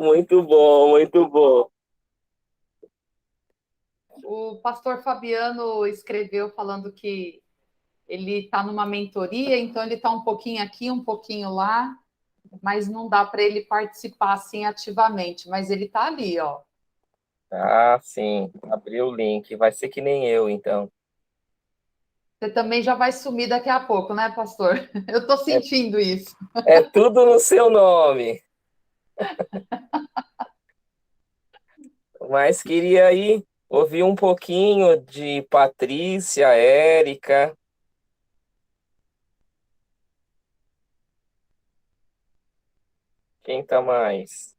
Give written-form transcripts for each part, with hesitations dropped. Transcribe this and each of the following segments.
Muito bom, muito bom. O pastor Fabiano escreveu falando que ele está numa mentoria, então ele está um pouquinho aqui, um pouquinho lá, mas não dá para ele participar assim ativamente, mas ele está ali, ó. Ah, sim. Abriu o link. Vai ser que nem eu, então. Você também já vai sumir daqui a pouco, né, pastor? Eu estou É, sentindo isso. é tudo no seu nome. Mas queria aí ouvir um pouquinho de Patrícia, Érica. Quem tá mais?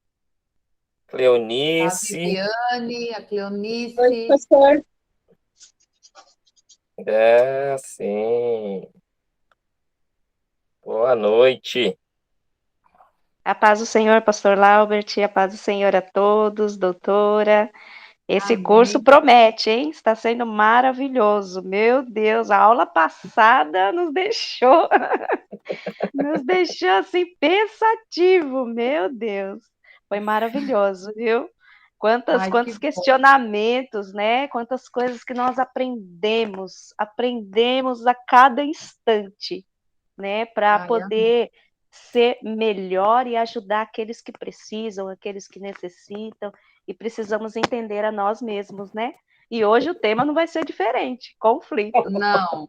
A Cleonice. Viviane, a Oi, Cleonice. pastor. É, sim. Boa noite. A paz do Senhor, pastor Laubert, a paz do Senhor a todos, doutora. Esse curso Amém. promete, hein? Está sendo maravilhoso. Meu Deus, a aula passada nos deixou assim pensativo. Meu Deus, foi maravilhoso, viu? Ai, que Quantos bom. questionamentos, né? Quantas coisas que nós aprendemos a cada instante, né, para Ai, amém. poder ser melhor e ajudar aqueles que precisam, aqueles que necessitam, e precisamos entender a nós mesmos, né? E hoje o tema não vai ser diferente, conflito. Não.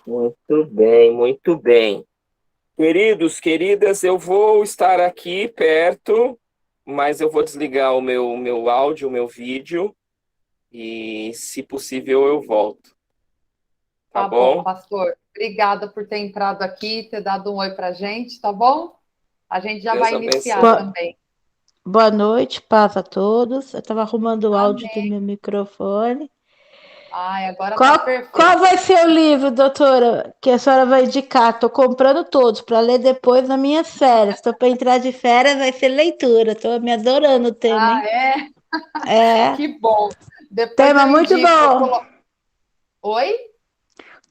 Muito bem, muito bem. Queridos, queridas, eu vou estar aqui perto, mas eu vou desligar o meu áudio, o meu vídeo, e se possível eu volto, tá Tá bom, bom? pastor. Obrigada por ter entrado aqui, ter dado um oi para a gente, tá bom? A gente já Deus vai iniciar abençoe. também. Boa noite, paz a todos. Eu estava arrumando o áudio do Amém. meu microfone. Ai, agora tá Qual perfeito. vai ser o livro, doutora, que a senhora vai indicar? Estou comprando todos para ler depois nas minhas férias. Estou para entrar de férias, vai ser leitura. Estou me adorando o tema, Ah, hein? é? É, Que bom. Depois tema eu muito indico. bom. Oi?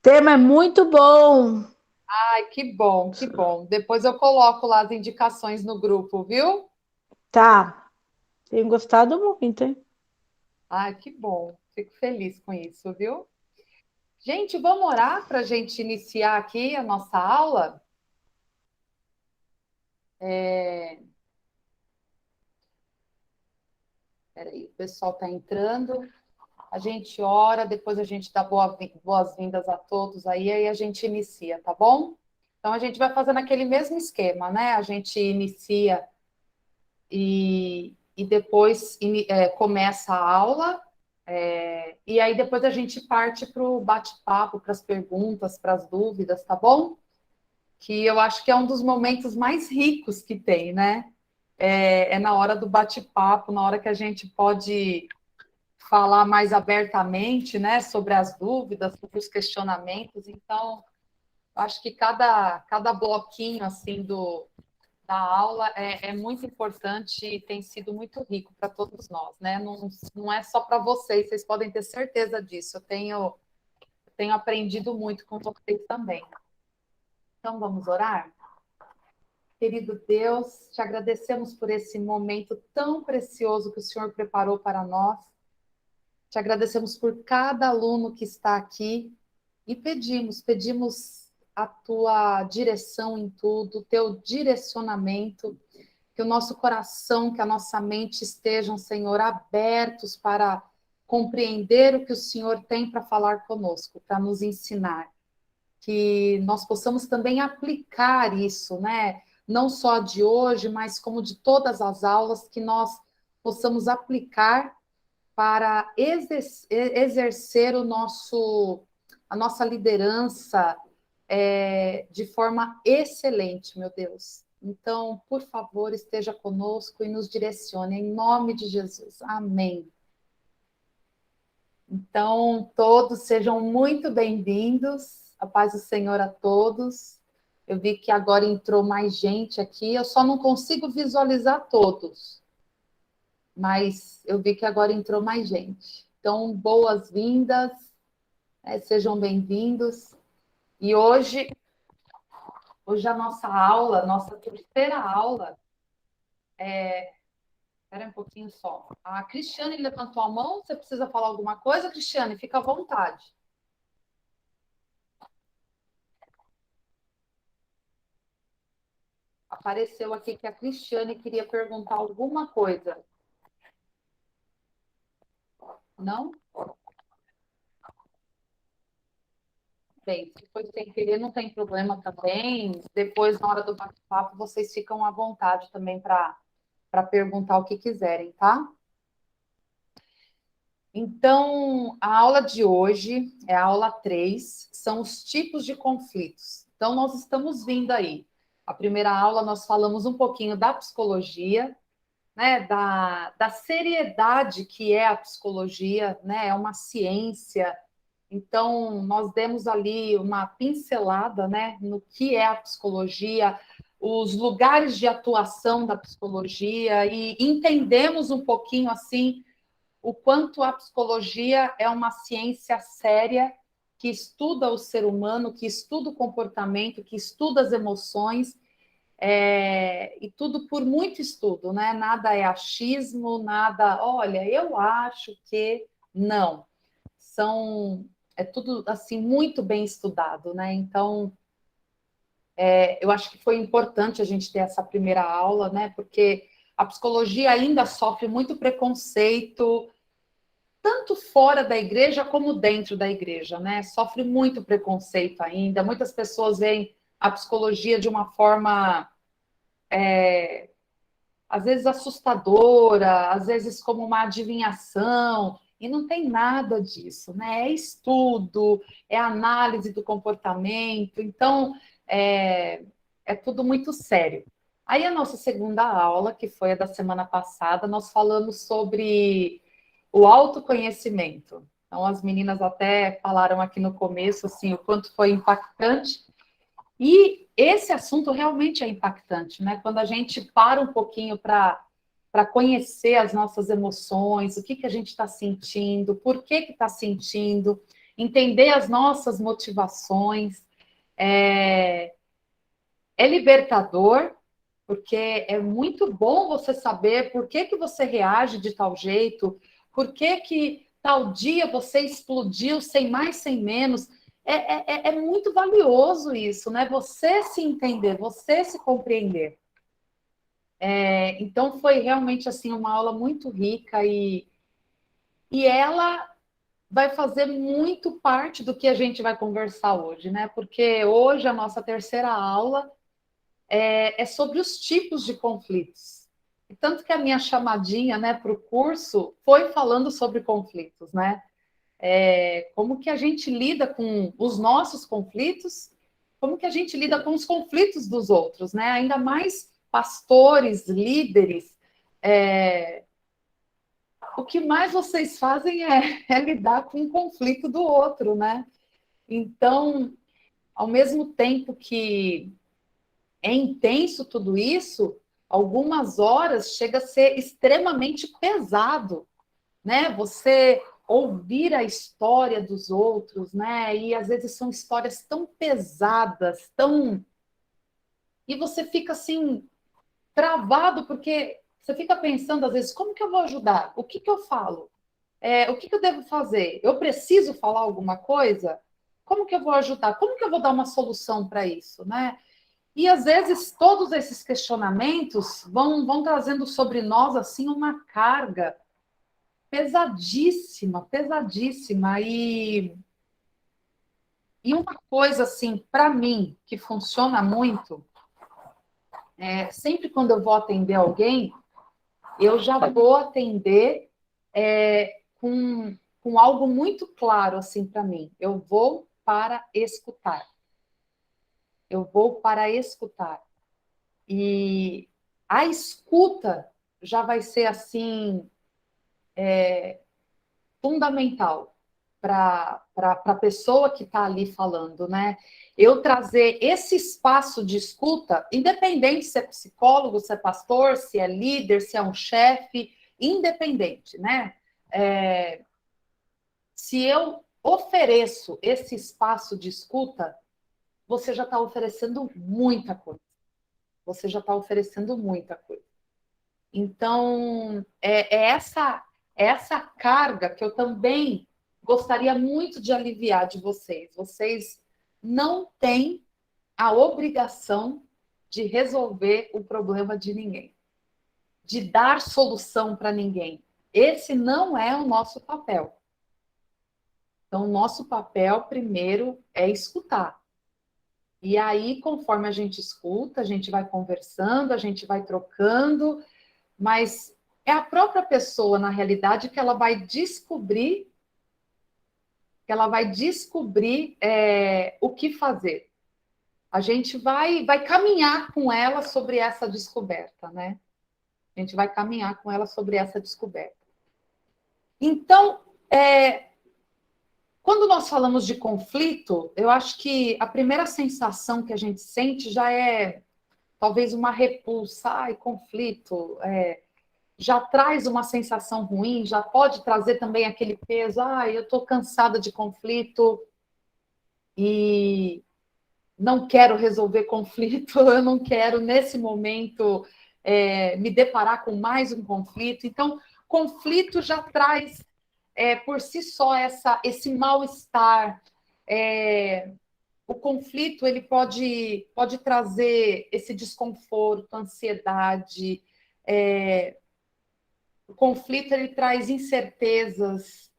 Tema é muito bom. Ai, que bom, que bom. Depois eu coloco lá as indicações no grupo, viu? Tá, tenho gostado muito, hein? Ai, que bom. Fico feliz com isso, viu? Gente, vamos orar para a gente iniciar aqui a nossa aula? É... Peraí, o pessoal está entrando. A gente ora, depois a gente dá boas-vindas a todos aí a gente inicia, tá bom? Então a gente vai fazendo aquele mesmo esquema, né? A gente inicia e depois começa a aula, e aí depois a gente parte para o bate-papo, para as perguntas, para as dúvidas, tá bom? Que eu acho que é um dos momentos mais ricos que tem, né? É na hora do bate-papo, na hora que a gente pode falar mais abertamente, né, sobre as dúvidas, sobre os questionamentos. Então, acho que cada bloquinho assim da aula é muito importante e tem sido muito rico para todos nós, né? Não é só para vocês podem ter certeza disso. Eu tenho aprendido muito com vocês também. Então, vamos orar? Querido Deus, te agradecemos por esse momento tão precioso que o Senhor preparou para nós. Te agradecemos por cada aluno que está aqui e pedimos a tua direção em tudo, o teu direcionamento, que o nosso coração, que a nossa mente estejam, Senhor, abertos para compreender o que o Senhor tem para falar conosco, para nos ensinar. Que nós possamos também aplicar isso, né? Não só de hoje, mas como de todas as aulas, que nós possamos aplicar para exercer a nossa liderança de forma excelente, meu Deus. Então, por favor, esteja conosco e nos direcione, em nome de Jesus. Amém. Então, todos sejam muito bem-vindos. A paz do Senhor a todos. Eu vi que agora entrou mais gente aqui. Eu só não consigo visualizar todos, mas eu vi que agora entrou mais gente. Então, boas-vindas, sejam bem-vindos. E hoje Hoje a nossa aula, nossa terceira aula, espera um pouquinho só. A Cristiane levantou a mão, você precisa falar alguma coisa, Cristiane? Fica à vontade. Apareceu aqui que a Cristiane queria perguntar alguma coisa. Não? Bem, se foi sem querer, não tem problema também. Depois, na hora do bate-papo, vocês ficam à vontade também para perguntar o que quiserem, tá? Então, a aula de hoje é a aula 3, são os tipos de conflitos. Então, nós estamos vindo aí. A primeira aula nós falamos um pouquinho da psicologia, né, da seriedade que é a psicologia, né, é uma ciência. Então, nós demos ali uma pincelada, né, no que é a psicologia, os lugares de atuação da psicologia e entendemos um pouquinho assim o quanto a psicologia é uma ciência séria que estuda o ser humano, que estuda o comportamento, que estuda as emoções, e tudo por muito estudo, né? Nada é achismo, nada, olha, eu acho que não. É tudo assim muito bem estudado, né? Então, eu acho que foi importante a gente ter essa primeira aula, né? Porque a psicologia ainda sofre muito preconceito, tanto fora da igreja como dentro da igreja, né? Sofre muito preconceito ainda. Muitas pessoas veem a psicologia de uma forma, às vezes assustadora, às vezes como uma adivinhação, e não tem nada disso, né? É estudo, é análise do comportamento, então é tudo muito sério. Aí a nossa segunda aula, que foi a da semana passada, nós falamos sobre o autoconhecimento. Então, as meninas até falaram aqui no começo, assim, o quanto foi impactante. E esse assunto realmente é impactante, né? Quando a gente para um pouquinho para conhecer as nossas emoções, o que, que a gente está sentindo, por que está sentindo, entender as nossas motivações. É libertador, porque é muito bom você saber por que, que você reage de tal jeito, por que, que tal dia você explodiu sem mais, sem menos. É muito valioso isso, né? Você se entender, você se compreender. Então, foi realmente assim uma aula muito rica e ela vai fazer muito parte do que a gente vai conversar hoje, né? Porque hoje a nossa terceira aula é sobre os tipos de conflitos. E tanto que a minha chamadinha, né, para o curso foi falando sobre conflitos, né? Como que a gente lida com os nossos conflitos, como que a gente lida com os conflitos dos outros, né? Ainda mais pastores, líderes. O que mais vocês fazem é lidar com o conflito do outro, né? Então, ao mesmo tempo que é intenso tudo isso, algumas horas chega a ser extremamente pesado, né? Você ouvir a história dos outros, né? E às vezes são histórias tão pesadas, tão. E você fica assim, travado, porque você fica pensando, às vezes, como que eu vou ajudar? O que que eu falo? O que que eu devo fazer? Eu preciso falar alguma coisa? Como que eu vou ajudar? Como que eu vou dar uma solução para isso, né? E às vezes todos esses questionamentos vão trazendo sobre nós assim uma carga pesadíssima, pesadíssima. E uma coisa assim, para mim, que funciona muito, sempre quando eu vou atender alguém, eu já vou atender com algo muito claro assim para mim. Eu vou para escutar. Eu vou para escutar. E a escuta já vai ser assim fundamental para a pessoa que está ali falando, né? Eu trazer esse espaço de escuta, independente se é psicólogo, se é pastor, se é líder, se é um chefe, independente, né? Se eu ofereço esse espaço de escuta, você já está oferecendo muita coisa. Você já está oferecendo muita coisa. Então, é essa carga que eu também gostaria muito de aliviar de vocês. Vocês não têm a obrigação de resolver o problema de ninguém, de dar solução para ninguém. Esse não é o nosso papel. Então, o nosso papel, primeiro, é escutar. E aí, conforme a gente escuta, a gente vai conversando, a gente vai trocando, mas é a própria pessoa, na realidade, que ela vai descobrir o que fazer. A gente vai caminhar com ela sobre essa descoberta, né? A gente vai caminhar com ela sobre essa descoberta. Então, quando nós falamos de conflito, eu acho que a primeira sensação que a gente sente já é talvez uma repulsa. Ai, conflito, já traz uma sensação ruim, já pode trazer também aquele peso. Ai, eu estou cansada de conflito e não quero resolver conflito, eu não quero, nesse momento, me deparar com mais um conflito. Então, conflito já traz, por si só, esse mal-estar. O conflito ele pode trazer esse desconforto, ansiedade. O conflito ele traz incertezas,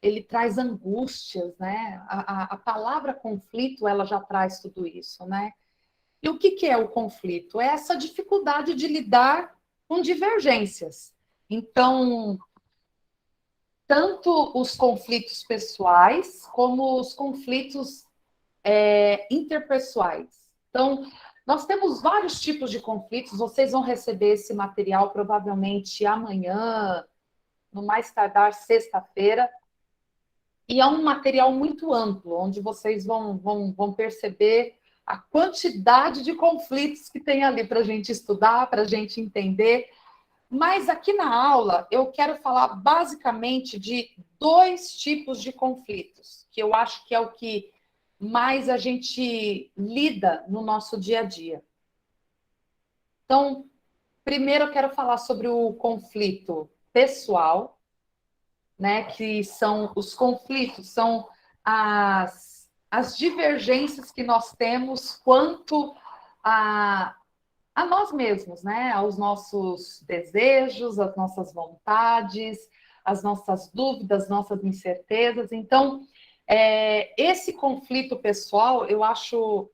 ele traz angústias, né? A palavra conflito, ela já traz tudo isso, né? E o que é o conflito? É essa dificuldade de lidar com divergências. Então, tanto os conflitos pessoais, como os conflitos interpessoais. Então, nós temos vários tipos de conflitos, vocês vão receber esse material provavelmente amanhã, no mais tardar sexta-feira, e é um material muito amplo, onde vocês vão perceber a quantidade de conflitos que tem ali para a gente estudar, para a gente entender. Mas aqui na aula eu quero falar basicamente de 2 tipos de conflitos, que eu acho que é o que mais a gente lida no nosso dia a dia. Então, primeiro eu quero falar sobre o conflito pessoal, né, que são os conflitos, são as divergências que nós temos quanto a nós mesmos, né, aos nossos desejos, às nossas vontades, às nossas dúvidas, nossas incertezas. Então, esse conflito pessoal eu acho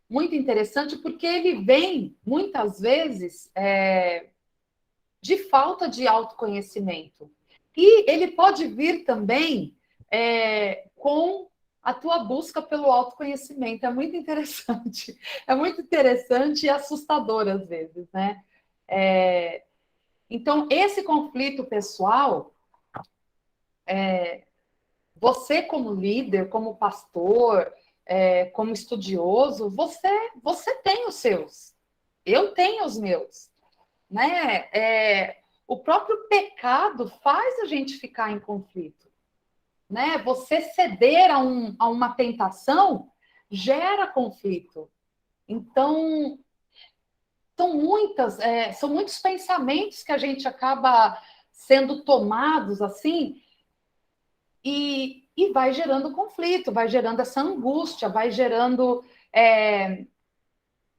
muito interessante porque ele vem, muitas vezes, de falta de autoconhecimento. E ele pode vir também com a tua busca pelo autoconhecimento. É muito interessante. É muito interessante e assustador às vezes, né? Então, esse conflito pessoal, você como líder, como pastor, como estudioso, você tem os seus. Eu tenho os meus, né? O próprio pecado faz a gente ficar em conflito, né? Você ceder a uma tentação gera conflito. Então, são muitos pensamentos que a gente acaba sendo tomados assim e vai gerando conflito, vai gerando essa angústia, vai gerando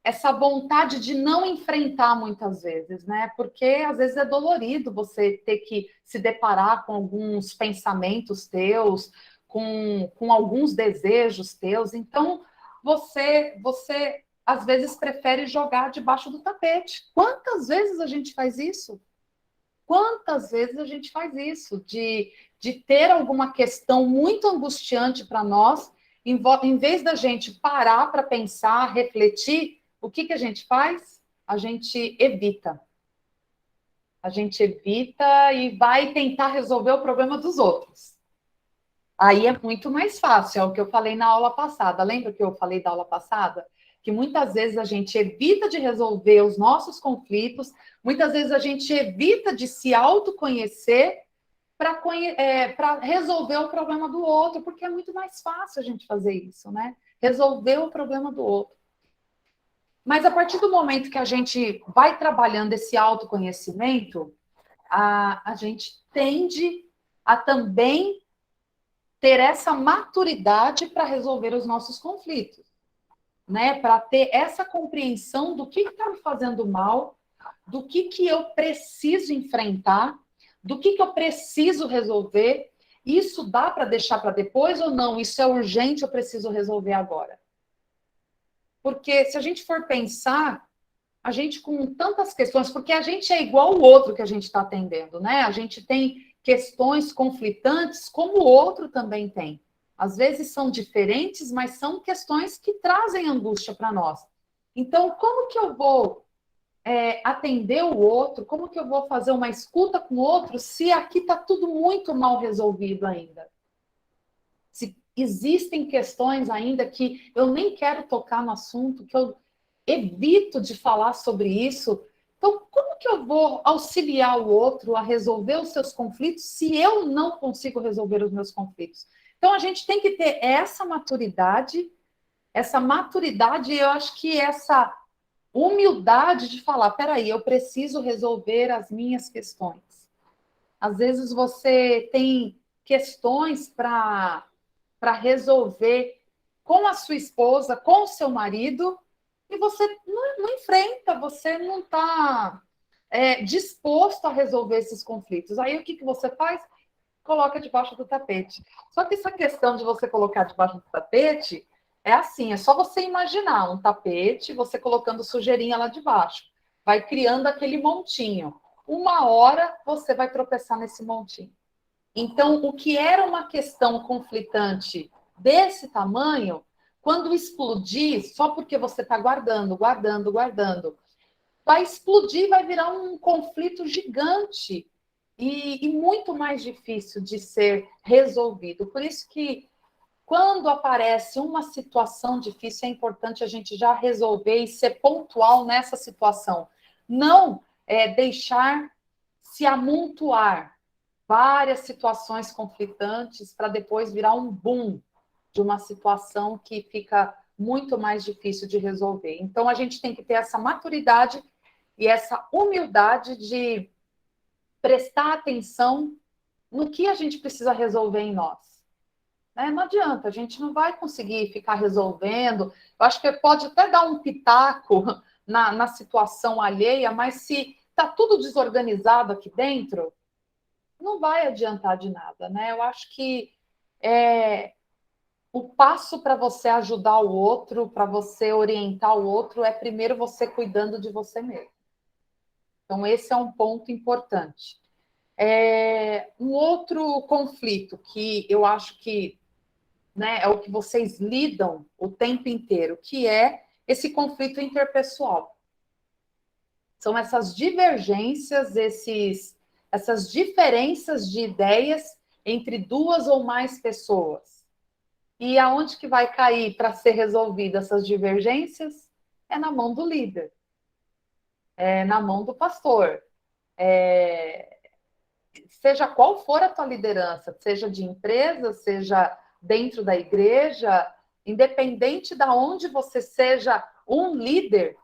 essa vontade de não enfrentar muitas vezes, né? Porque às vezes é dolorido você ter que se deparar com alguns pensamentos teus, com alguns desejos teus. Então, você às vezes prefere jogar debaixo do tapete. Quantas vezes a gente faz isso? Quantas vezes a gente faz isso? De ter alguma questão muito angustiante para nós, em vez da gente parar para pensar, refletir, o que a gente faz? A gente evita. A gente evita e vai tentar resolver o problema dos outros. Aí é muito mais fácil, é o que eu falei na aula passada. Lembra que eu falei da aula passada? Que muitas vezes a gente evita de resolver os nossos conflitos, muitas vezes a gente evita de se autoconhecer para resolver o problema do outro, porque é muito mais fácil a gente fazer isso, né? resolver o problema do outro. Mas a partir do momento que a gente vai trabalhando esse autoconhecimento, a gente tende a também ter essa maturidade para resolver os nossos conflitos, né? Para ter essa compreensão do que está me fazendo mal, do que eu preciso enfrentar, do que eu preciso resolver. Isso dá para deixar para depois ou não? Isso é urgente, eu preciso resolver agora. Porque se a gente for pensar, a gente com tantas questões, porque a gente é igual o outro que a gente está atendendo, né? A gente tem questões conflitantes como o outro também tem. Às vezes são diferentes, mas são questões que trazem angústia para nós. Então, como que eu vou atender o outro? Como que eu vou fazer uma escuta com o outro se aqui está tudo muito mal resolvido ainda? Se existem questões ainda que eu nem quero tocar no assunto, que eu evito de falar sobre isso. Então, como que eu vou auxiliar o outro a resolver os seus conflitos se eu não consigo resolver os meus conflitos? Então, a gente tem que ter essa maturidade, eu acho que essa humildade de falar, peraí, eu preciso resolver as minhas questões. Às vezes você tem questões para resolver com a sua esposa, com o seu marido, e você não enfrenta, você não está disposto a resolver esses conflitos. Aí o que você faz? Coloca debaixo do tapete. Só que essa questão de você colocar debaixo do tapete é assim, é só você imaginar um tapete, você colocando sujeirinha lá debaixo. Vai criando aquele montinho. Uma hora você vai tropeçar nesse montinho. Então, o que era uma questão conflitante desse tamanho, quando explodir, só porque você está guardando, vai explodir, vai virar um conflito gigante e muito mais difícil de ser resolvido. Por isso que, quando aparece uma situação difícil, é importante a gente já resolver e ser pontual nessa situação. Não deixar se amontoar várias situações conflitantes para depois virar um boom de uma situação que fica muito mais difícil de resolver. Então, a gente tem que ter essa maturidade e essa humildade de prestar atenção no que a gente precisa resolver em nós. Não adianta, a gente não vai conseguir ficar resolvendo. Eu acho que pode até dar um pitaco na situação alheia, mas se está tudo desorganizado aqui dentro, não vai adiantar de nada, né? Eu acho que o passo para você ajudar o outro, para você orientar o outro, é primeiro você cuidando de você mesmo. Então, esse é um ponto importante. Um outro conflito que eu acho que é o que vocês lidam o tempo inteiro, que é esse conflito interpessoal. São essas divergências, essas diferenças de ideias entre duas ou mais pessoas. E aonde que vai cair para ser resolvida essas divergências? É na mão do líder, é na mão do pastor. Seja qual for a tua liderança, seja de empresa, seja dentro da igreja, independente de onde você seja um líder,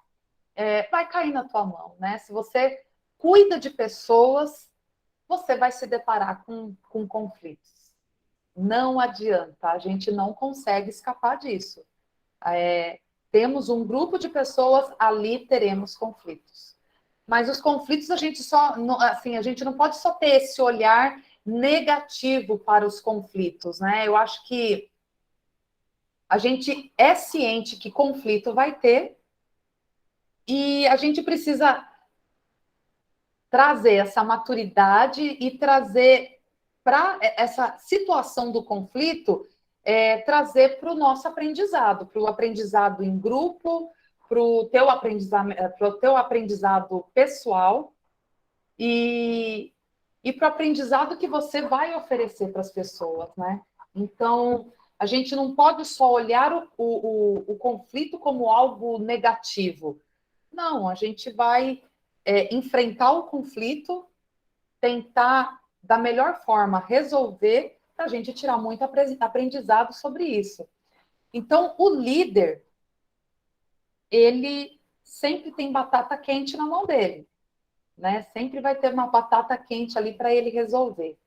vai cair na tua mão, né? Se você cuida de pessoas, você vai se deparar com conflitos. Não adianta, a gente não consegue escapar disso. Temos um grupo de pessoas, ali teremos conflitos. Mas os conflitos a gente a gente não pode só ter esse olhar negativo para os conflitos, né? Eu acho que a gente é ciente que conflito vai ter e a gente precisa trazer essa maturidade e trazer para essa situação do conflito, trazer para o nosso aprendizado, para o aprendizado em grupo, para o teu aprendizado pessoal e para o aprendizado que você vai oferecer para as pessoas, né? Então, a gente não pode só olhar o conflito como algo negativo. Não, a gente vai enfrentar o conflito, tentar, da melhor forma, resolver, para a gente tirar muito aprendizado sobre isso. Então, o líder, ele sempre tem batata quente na mão dele, né? Sempre vai ter uma batata quente ali para ele resolver.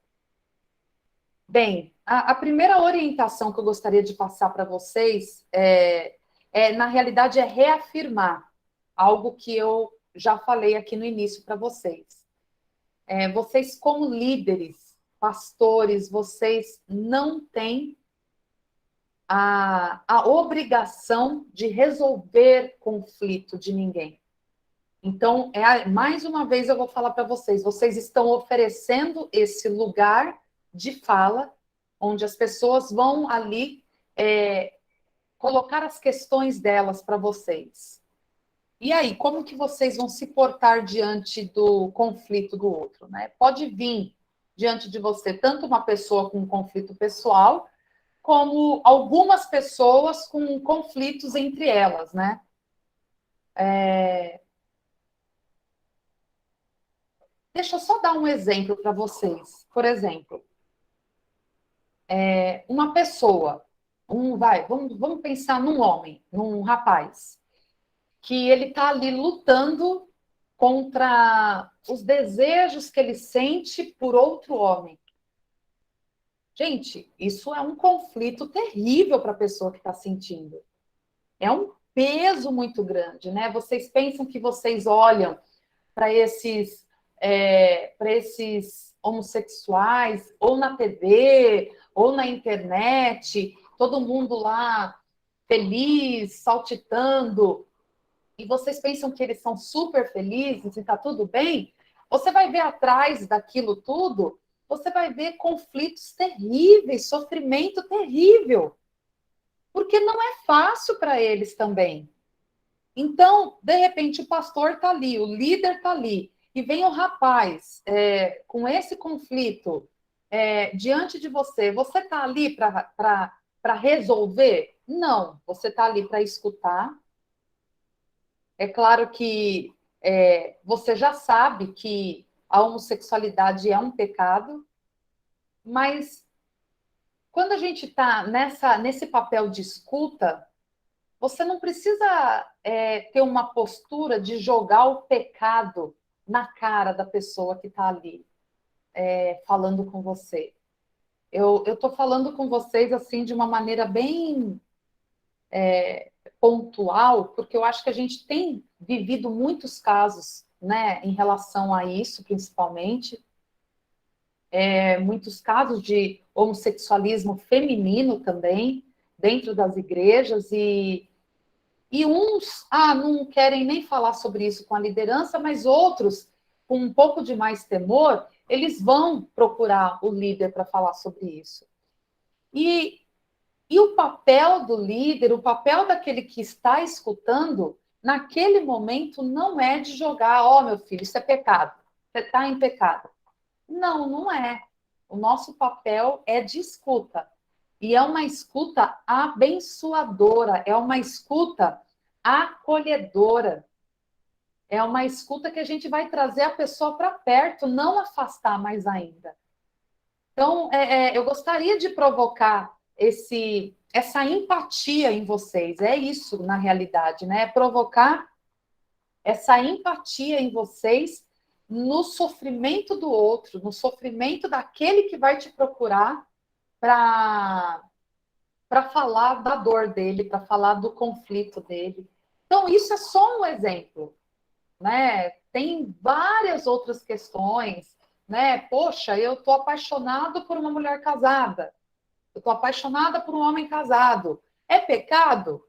Bem, a primeira orientação que eu gostaria de passar para vocês na realidade, é reafirmar algo que eu já falei aqui no início para vocês. Vocês, como líderes, pastores, vocês não têm a obrigação de resolver conflito de ninguém. Então, mais uma vez eu vou falar para vocês, vocês estão oferecendo esse lugar de fala, onde as pessoas vão ali colocar as questões delas para vocês. E aí, como que vocês vão se portar diante do conflito do outro, né? Pode vir diante de você tanto uma pessoa com um conflito pessoal, como algumas pessoas com conflitos entre elas, né? Deixa eu só dar um exemplo para vocês. Por exemplo, uma pessoa, vamos pensar num homem, num rapaz, que ele está ali lutando contra os desejos que ele sente por outro homem. Gente, isso é um conflito terrível para a pessoa que está sentindo. É um peso muito grande, né? Vocês pensam que vocês olham para esses homossexuais, ou na TV, ou na internet, todo mundo lá feliz, saltitando, e vocês pensam que eles são super felizes e está tudo bem? Você vai ver atrás daquilo tudo, você vai ver conflitos terríveis, sofrimento terrível, porque não é fácil para eles também. Então, de repente, o pastor está ali, o líder está ali, e vem o rapaz com esse conflito diante de você. Você está ali para resolver? Não, você está ali para escutar. É claro que você já sabe que a homossexualidade é um pecado, mas quando a gente está nesse papel de escuta, você não precisa ter uma postura de jogar o pecado na cara da pessoa que está ali falando com você. Eu estou falando com vocês assim de uma maneira bem pontual, porque eu acho que a gente tem vivido muitos casos, né, em relação a isso, principalmente, muitos casos de homossexualismo feminino também, dentro das igrejas, e uns não querem nem falar sobre isso com a liderança, mas outros, com um pouco de mais temor, eles vão procurar o líder para falar sobre isso. E o papel do líder, o papel daquele que está escutando, naquele momento, não é de jogar, meu filho, isso é pecado, você está em pecado. Não, não é. O nosso papel é de escuta. E é uma escuta abençoadora, é uma escuta acolhedora. É uma escuta que a gente vai trazer a pessoa para perto, não afastar mais ainda. Então, eu gostaria de provocar essa empatia em vocês. É isso, na realidade, né? É provocar essa empatia em vocês no sofrimento do outro, no sofrimento daquele que vai te procurar para falar da dor dele, para falar do conflito dele. Então, isso é só um exemplo, né? Tem várias outras questões, né? Poxa, eu estou apaixonado por uma mulher casada, eu estou apaixonada por um homem casado. É pecado?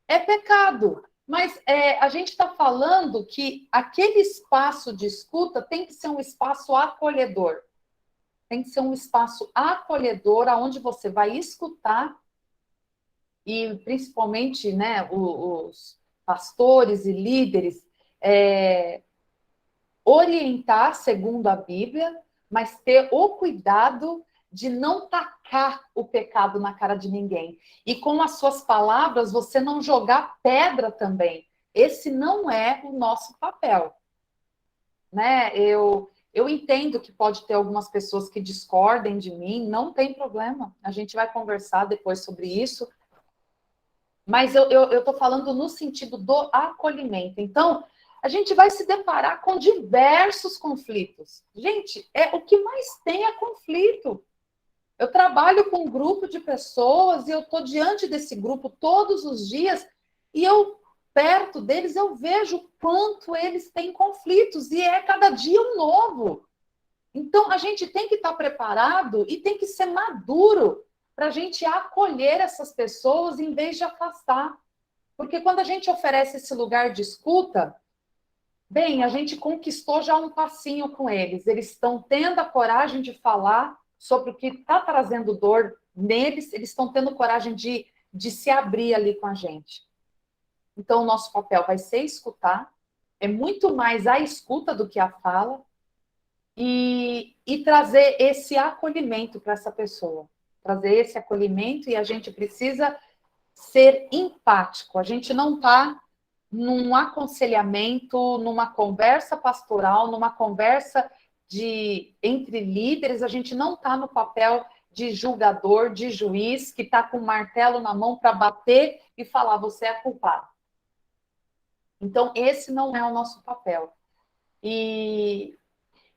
É pecado. Mas a gente está falando que aquele espaço de escuta tem que ser um espaço acolhedor. Tem que ser um espaço acolhedor, onde você vai escutar, e principalmente, né, os pastores e líderes, orientar segundo a Bíblia, mas ter o cuidado de não tacar o pecado na cara de ninguém. E com as suas palavras, você não jogar pedra também. Esse não é o nosso papel. Né? Eu entendo que pode ter algumas pessoas que discordem de mim, não tem problema. A gente vai conversar depois sobre isso. Mas eu estou falando no sentido do acolhimento. Então, a gente vai se deparar com diversos conflitos. Gente, o que mais tem é conflito. Eu trabalho com um grupo de pessoas e eu estou diante desse grupo todos os dias e eu, perto deles, eu vejo o quanto eles têm conflitos e é cada dia um novo. Então, a gente tem que estar preparado e tem que ser maduro para a gente acolher essas pessoas em vez de afastar. Porque quando a gente oferece esse lugar de escuta, bem, a gente conquistou já um passinho com eles. Eles estão tendo a coragem de falar sobre o que está trazendo dor neles, eles estão tendo coragem de se abrir ali com a gente. Então, o nosso papel vai ser escutar, é muito mais a escuta do que a fala, e trazer esse acolhimento para essa pessoa. Trazer esse acolhimento e a gente precisa ser empático. A gente não está num aconselhamento, numa conversa pastoral, numa conversa entre líderes, a gente não está no papel de julgador, de juiz, que está com o martelo na mão para bater e falar, você é culpado. Então, esse não é o nosso papel. E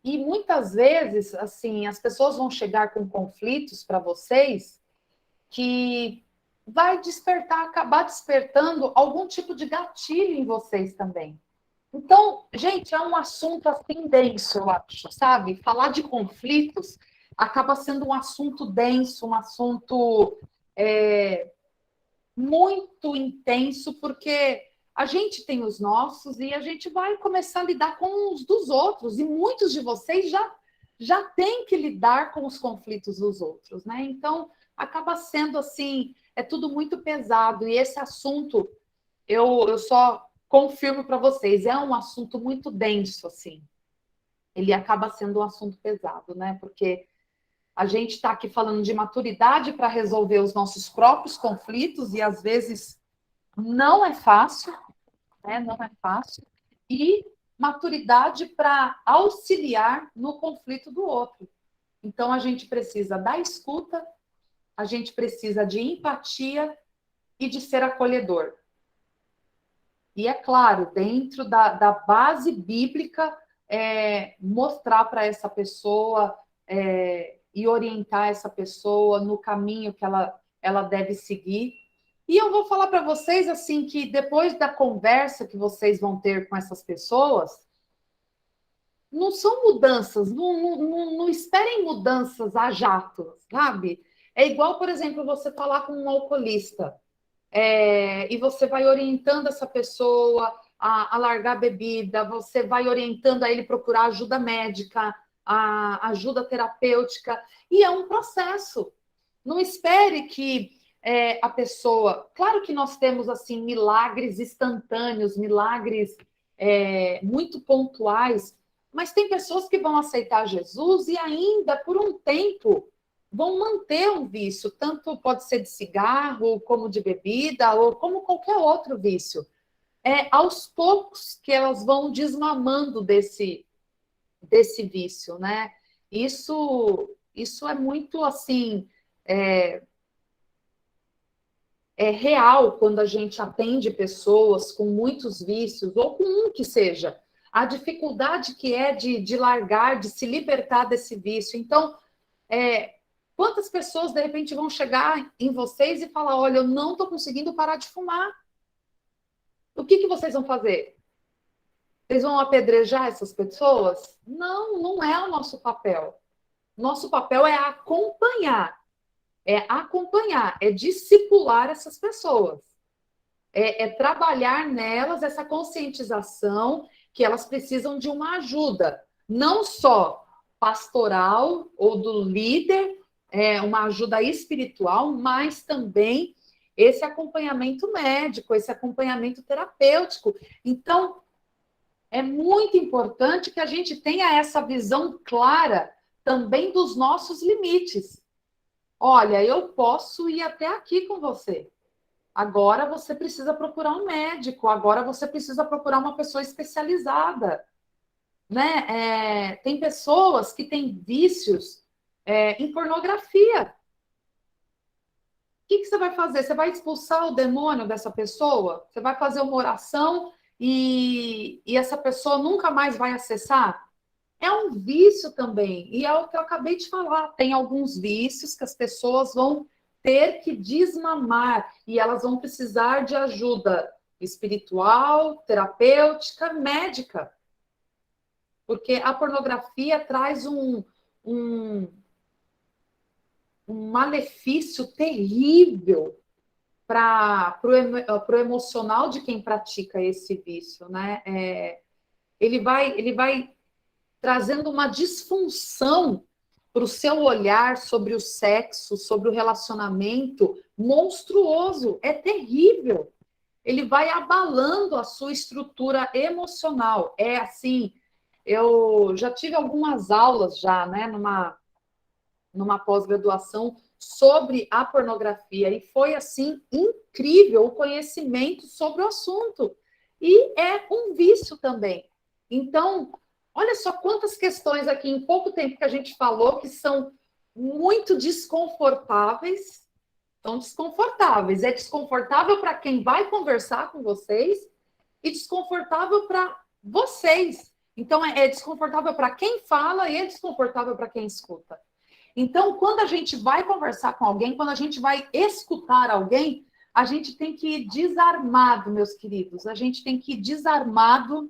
muitas vezes, assim, as pessoas vão chegar com conflitos para vocês que vai acabar despertando algum tipo de gatilho em vocês também. Então, gente, é um assunto assim denso, eu acho, sabe? Falar de conflitos acaba sendo um assunto denso, um assunto muito intenso, porque a gente tem os nossos e a gente vai começar a lidar com os dos outros, e muitos de vocês já têm que lidar com os conflitos dos outros, né? Então, acaba sendo assim, é tudo muito pesado, e esse assunto, eu só confirmo para vocês, é um assunto muito denso, assim. Ele acaba sendo um assunto pesado, né? Porque a gente está aqui falando de maturidade para resolver os nossos próprios conflitos, e às vezes não é fácil, né? Não é fácil. E maturidade para auxiliar no conflito do outro. Então, a gente precisa da escuta, a gente precisa de empatia e de ser acolhedor. E é claro, dentro da base bíblica, mostrar para essa pessoa e orientar essa pessoa no caminho que ela deve seguir. E eu vou falar para vocês assim que depois da conversa que vocês vão ter com essas pessoas, não são mudanças, não esperem mudanças a jato, sabe? É igual, por exemplo, você falar com um alcoolista. E você vai orientando essa pessoa a largar a bebida, você vai orientando a ele procurar ajuda médica, a ajuda terapêutica, e é um processo. Não espere que a pessoa... Claro que nós temos assim milagres instantâneos, milagres muito pontuais, mas tem pessoas que vão aceitar Jesus e ainda, por um tempo, vão manter um vício, tanto pode ser de cigarro, como de bebida, ou como qualquer outro vício. Aos poucos que elas vão desmamando desse vício, né? Isso é muito, assim, real quando a gente atende pessoas com muitos vícios, ou com um que seja. A dificuldade que é de largar, de se libertar desse vício. Então, quantas pessoas, de repente, vão chegar em vocês e falar, olha, eu não estou conseguindo parar de fumar. O que vocês vão fazer? Vocês vão apedrejar essas pessoas? Não, não é o nosso papel. Nosso papel é acompanhar. É discipular essas pessoas. Trabalhar nelas essa conscientização que elas precisam de uma ajuda. Não só pastoral ou do líder, uma ajuda espiritual, mas também esse acompanhamento médico, esse acompanhamento terapêutico. Então, é muito importante que a gente tenha essa visão clara também dos nossos limites. Olha, eu posso ir até aqui com você. Agora você precisa procurar um médico, agora você precisa procurar uma pessoa especializada. Né? Tem pessoas que têm vícios em pornografia. que você vai fazer? Você vai expulsar o demônio dessa pessoa? Você vai fazer uma oração e essa pessoa nunca mais vai acessar? É um vício também, e é o que eu acabei de falar. Tem alguns vícios que as pessoas vão ter que desmamar e elas vão precisar de ajuda espiritual, terapêutica, médica, porque a pornografia traz um, um malefício terrível para o emocional de quem pratica esse vício, né? Ele vai trazendo uma disfunção para o seu olhar sobre o sexo, sobre o relacionamento, monstruoso, é terrível. Ele vai abalando a sua estrutura emocional. É assim, eu já tive algumas aulas já, né, numa pós-graduação sobre a pornografia e foi assim incrível o conhecimento sobre o assunto. E é um vício também. Então, olha só quantas questões aqui em pouco tempo que a gente falou que são muito desconfortáveis. São desconfortáveis. É desconfortável para quem vai conversar com vocês e desconfortável para vocês. Então, é desconfortável para quem fala e é desconfortável para quem escuta. Então, quando a gente vai conversar com alguém, quando a gente vai escutar alguém, a gente tem que ir desarmado, meus queridos. A gente tem que ir desarmado.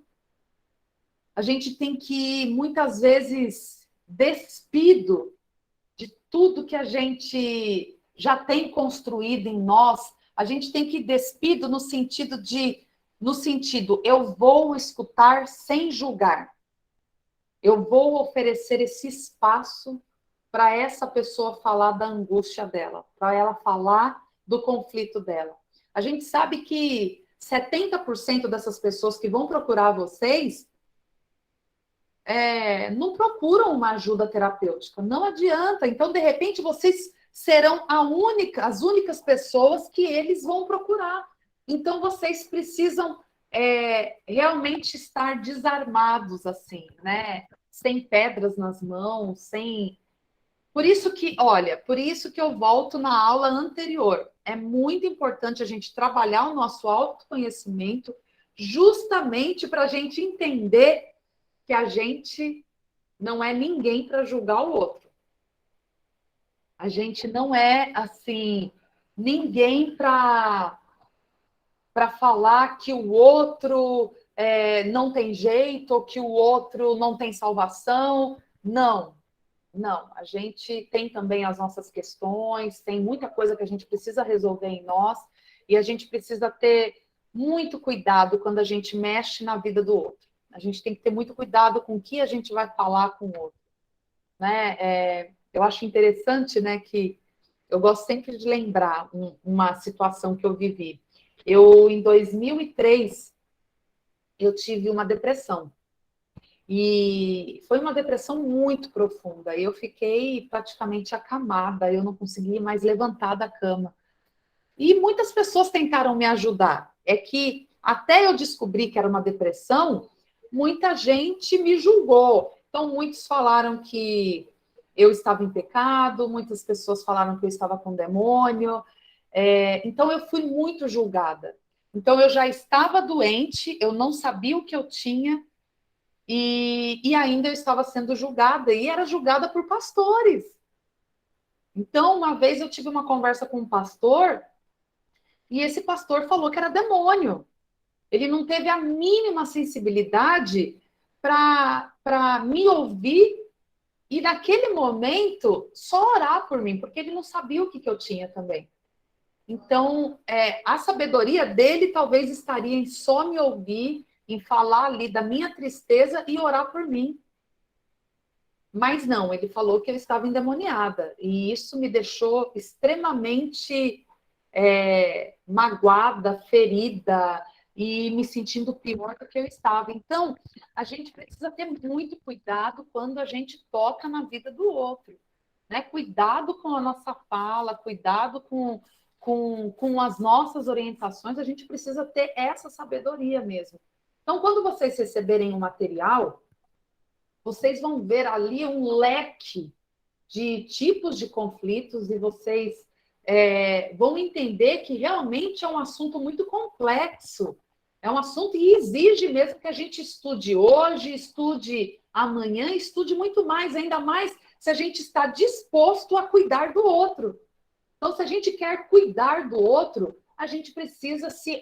A gente tem que ir, muitas vezes, despido de tudo que a gente já tem construído em nós. A gente tem que ir despido no sentido, eu vou escutar sem julgar. Eu vou oferecer esse espaço para essa pessoa falar da angústia dela, para ela falar do conflito dela. A gente sabe que 70% dessas pessoas que vão procurar vocês não procuram uma ajuda terapêutica. Não adianta. Então, de repente, vocês serão as únicas pessoas que eles vão procurar. Então, vocês precisam realmente estar desarmados, assim, né? Sem pedras nas mãos, sem... Por isso que eu volto na aula anterior. É muito importante a gente trabalhar o nosso autoconhecimento justamente para a gente entender que a gente não é ninguém para julgar o outro. A gente não é, assim, ninguém para falar que o outro não tem jeito ou que o outro não tem salvação. Não. Não, a gente tem também as nossas questões, tem muita coisa que a gente precisa resolver em nós, e a gente precisa ter muito cuidado quando a gente mexe na vida do outro. A gente tem que ter muito cuidado com o que a gente vai falar com o outro. Né? Eu acho interessante, né, que eu gosto sempre de lembrar uma situação que eu vivi. Em 2003, eu tive uma depressão. E foi uma depressão muito profunda. Eu fiquei praticamente acamada, eu não conseguia mais levantar da cama. E muitas pessoas tentaram me ajudar. É que até eu descobrir que era uma depressão, muita gente me julgou. Então, muitos falaram que eu estava em pecado, muitas pessoas falaram que eu estava com demônio. Então, eu fui muito julgada. Então, eu já estava doente, eu não sabia o que eu tinha, e ainda eu estava sendo julgada, e era julgada por pastores. Então, uma vez eu tive uma conversa com um pastor, e esse pastor falou que era demônio. Ele não teve a mínima sensibilidade para me ouvir e, naquele momento, só orar por mim, porque ele não sabia o que eu tinha também. Então, a sabedoria dele talvez estaria em só me ouvir, em falar ali da minha tristeza e orar por mim. Mas não, ele falou que eu estava endemoniada. E isso me deixou extremamente magoada, ferida e me sentindo pior do que eu estava. Então, a gente precisa ter muito cuidado quando a gente toca na vida do outro. Né? Cuidado com a nossa fala, cuidado com as nossas orientações. A gente precisa ter essa sabedoria mesmo. Então, quando vocês receberem um material, vocês vão ver ali um leque de tipos de conflitos e vocês vão entender que realmente é um assunto muito complexo. É um assunto que exige mesmo que a gente estude hoje, estude amanhã, estude muito mais, ainda mais se a gente está disposto a cuidar do outro. Então, se a gente quer cuidar do outro, a gente precisa se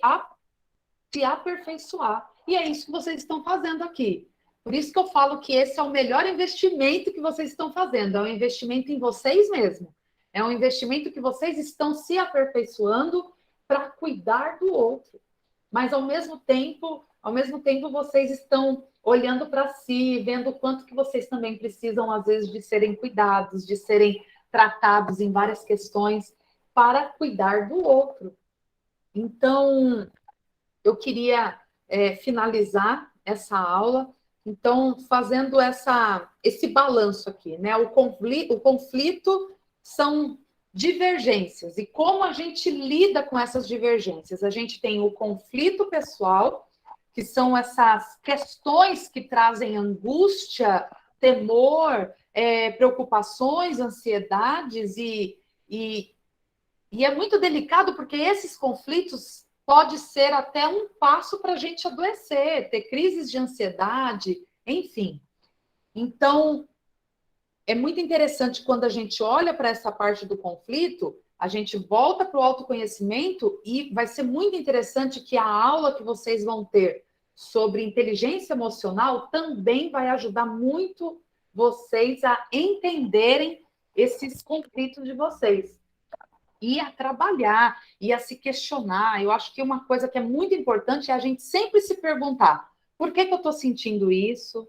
aperfeiçoar. E é isso que vocês estão fazendo aqui. Por isso que eu falo que esse é o melhor investimento que vocês estão fazendo. É um investimento em vocês mesmos. É um investimento que vocês estão se aperfeiçoando para cuidar do outro. Mas, ao mesmo tempo, vocês estão olhando para si, vendo o quanto que vocês também precisam, às vezes, de serem cuidados, de serem tratados em várias questões para cuidar do outro. Então, eu queria finalizar essa aula, então, fazendo esse balanço aqui, né? O conflito são divergências. E como a gente lida com essas divergências? A gente tem o conflito pessoal, que são essas questões que trazem angústia, temor, preocupações, ansiedades, e é muito delicado, porque esses conflitos pode ser até um passo para a gente adoecer, ter crises de ansiedade, enfim. Então, é muito interessante quando a gente olha para essa parte do conflito, a gente volta para o autoconhecimento, e vai ser muito interessante que a aula que vocês vão ter sobre inteligência emocional também vai ajudar muito vocês a entenderem esses conflitos de vocês. E a trabalhar, e a se questionar. Eu acho que uma coisa que é muito importante é a gente sempre se perguntar: por que eu estou sentindo isso?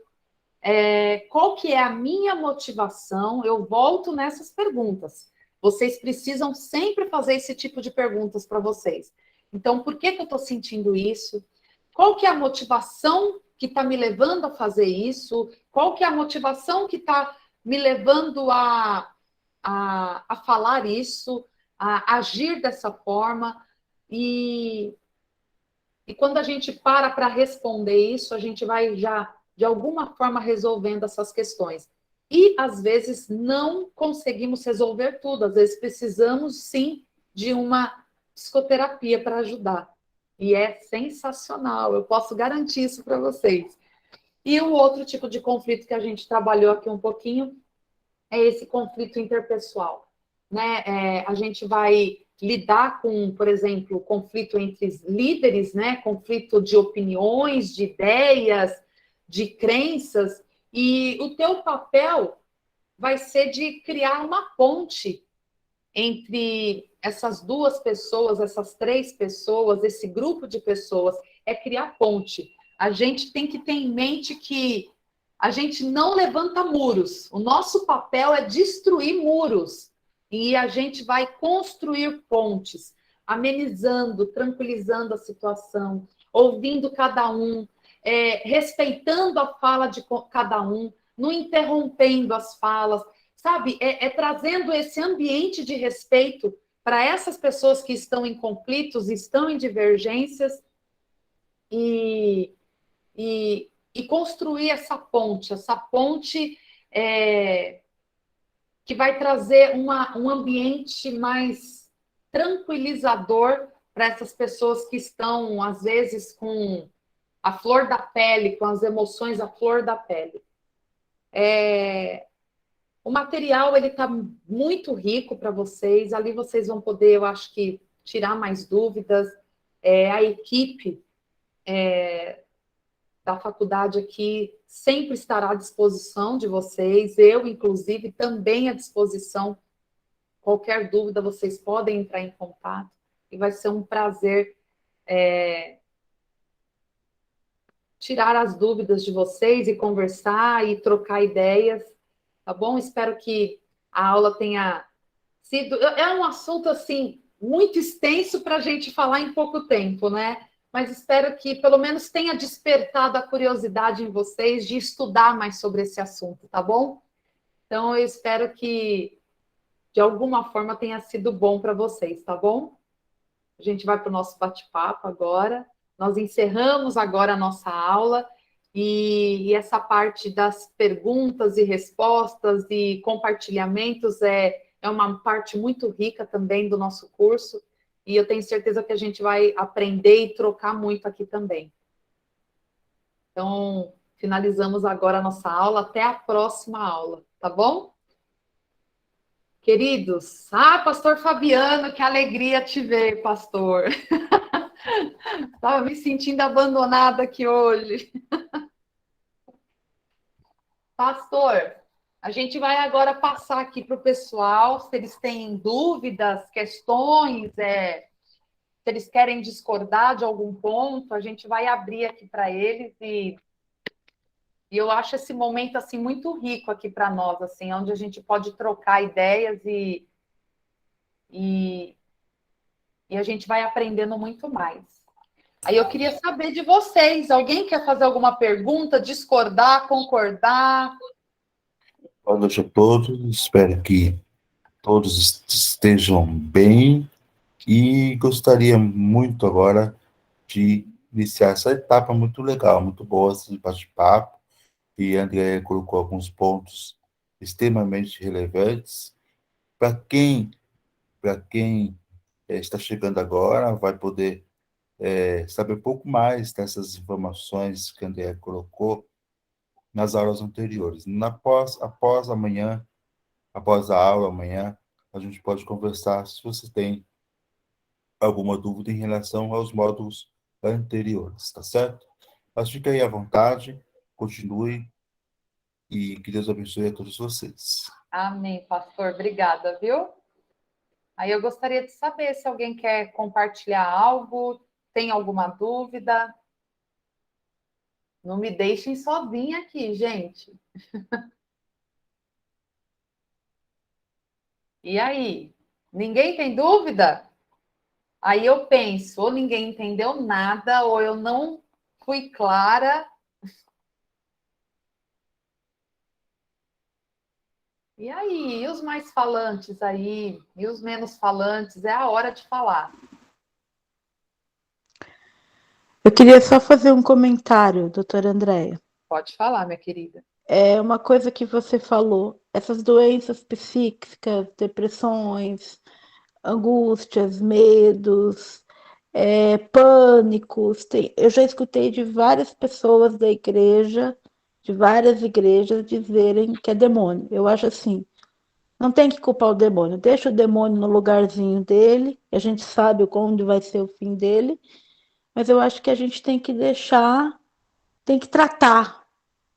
Qual que é a minha motivação? Eu volto nessas perguntas. Vocês precisam sempre fazer esse tipo de perguntas para vocês. Então, por que eu estou sentindo isso? Qual que é a motivação que está me levando a fazer isso? Qual que é a motivação que está me levando a falar isso, a agir dessa forma? E quando a gente para responder isso, a gente vai já, de alguma forma, resolvendo essas questões. E, às vezes, não conseguimos resolver tudo. Às vezes, precisamos, sim, de uma psicoterapia para ajudar. E é sensacional, eu posso garantir isso para vocês. E o outro tipo de conflito que a gente trabalhou aqui um pouquinho é esse conflito interpessoal, né? A gente vai lidar com, por exemplo, conflito entre líderes, né? Conflito de opiniões, de ideias, de crenças, e o teu papel vai ser de criar uma ponte entre essas duas pessoas, essas três pessoas, esse grupo de pessoas, é criar ponte. A gente tem que ter em mente que a gente não levanta muros. O nosso papel é destruir muros. E a gente vai construir pontes, amenizando, tranquilizando a situação, ouvindo cada um, respeitando a fala de cada um, não interrompendo as falas, sabe? Trazendo esse ambiente de respeito para essas pessoas que estão em conflitos, estão em divergências, e construir essa ponte que vai trazer um ambiente mais tranquilizador para essas pessoas que estão, às vezes, com a flor da pele, com as emoções à flor da pele. O material ele está muito rico para vocês, ali vocês vão poder, eu acho que, tirar mais dúvidas. A equipe da faculdade aqui sempre estará à disposição de vocês, eu, inclusive, também à disposição. Qualquer dúvida, vocês podem entrar em contato, e vai ser um prazer tirar as dúvidas de vocês e conversar e trocar ideias, tá bom? Espero que a aula tenha sido... É um assunto, assim, muito extenso para a gente falar em pouco tempo, né? Mas espero que pelo menos tenha despertado a curiosidade em vocês de estudar mais sobre esse assunto, tá bom? Então, eu espero que, de alguma forma, tenha sido bom para vocês, tá bom? A gente vai para o nosso bate-papo agora. Nós encerramos agora a nossa aula, e essa parte das perguntas e respostas e compartilhamentos é é uma parte muito rica também do nosso curso, e eu tenho certeza que a gente vai aprender e trocar muito aqui também. Então, finalizamos agora a nossa aula, até a próxima aula, tá bom? Queridos, pastor Fabiano, que alegria te ver, pastor. Estava me sentindo abandonada aqui hoje. Pastor, a gente vai agora passar aqui para o pessoal, se eles têm dúvidas, questões, se eles querem discordar de algum ponto, a gente vai abrir aqui para eles e eu acho esse momento assim muito rico aqui para nós, assim, onde a gente pode trocar ideias e a gente vai aprendendo muito mais. Aí eu queria saber de vocês, alguém quer fazer alguma pergunta, discordar, concordar? Boa noite a todos, espero que todos estejam bem e gostaria muito agora de iniciar essa etapa muito legal, muito boa, esse bate-papo, e a Andrea colocou alguns pontos extremamente relevantes. Para quem está chegando agora, vai poder saber um pouco mais dessas informações que a Andrea colocou nas aulas anteriores. Após amanhã, após a aula amanhã, a gente pode conversar se você tem alguma dúvida em relação aos módulos anteriores, tá certo? Mas fique aí à vontade, continue e que Deus abençoe a todos vocês. Amém, pastor. Obrigada, viu? Aí eu gostaria de saber se alguém quer compartilhar algo, tem alguma dúvida. Não me deixem sozinha aqui, gente. E aí? Ninguém tem dúvida? Aí eu penso, ou ninguém entendeu nada, ou eu não fui clara. E aí? E os mais falantes aí? E os menos falantes? É a hora de falar. Eu queria só fazer um comentário, doutora Andréia. Pode falar, minha querida. É uma coisa que você falou, essas doenças psíquicas, depressões, angústias, medos, pânicos. Eu já escutei de várias pessoas da igreja, de várias igrejas, dizerem que é demônio. Eu acho assim, não tem que culpar o demônio, deixa o demônio no lugarzinho dele, a gente sabe onde vai ser o fim dele, mas eu acho que a gente tem que deixar, tem que tratar,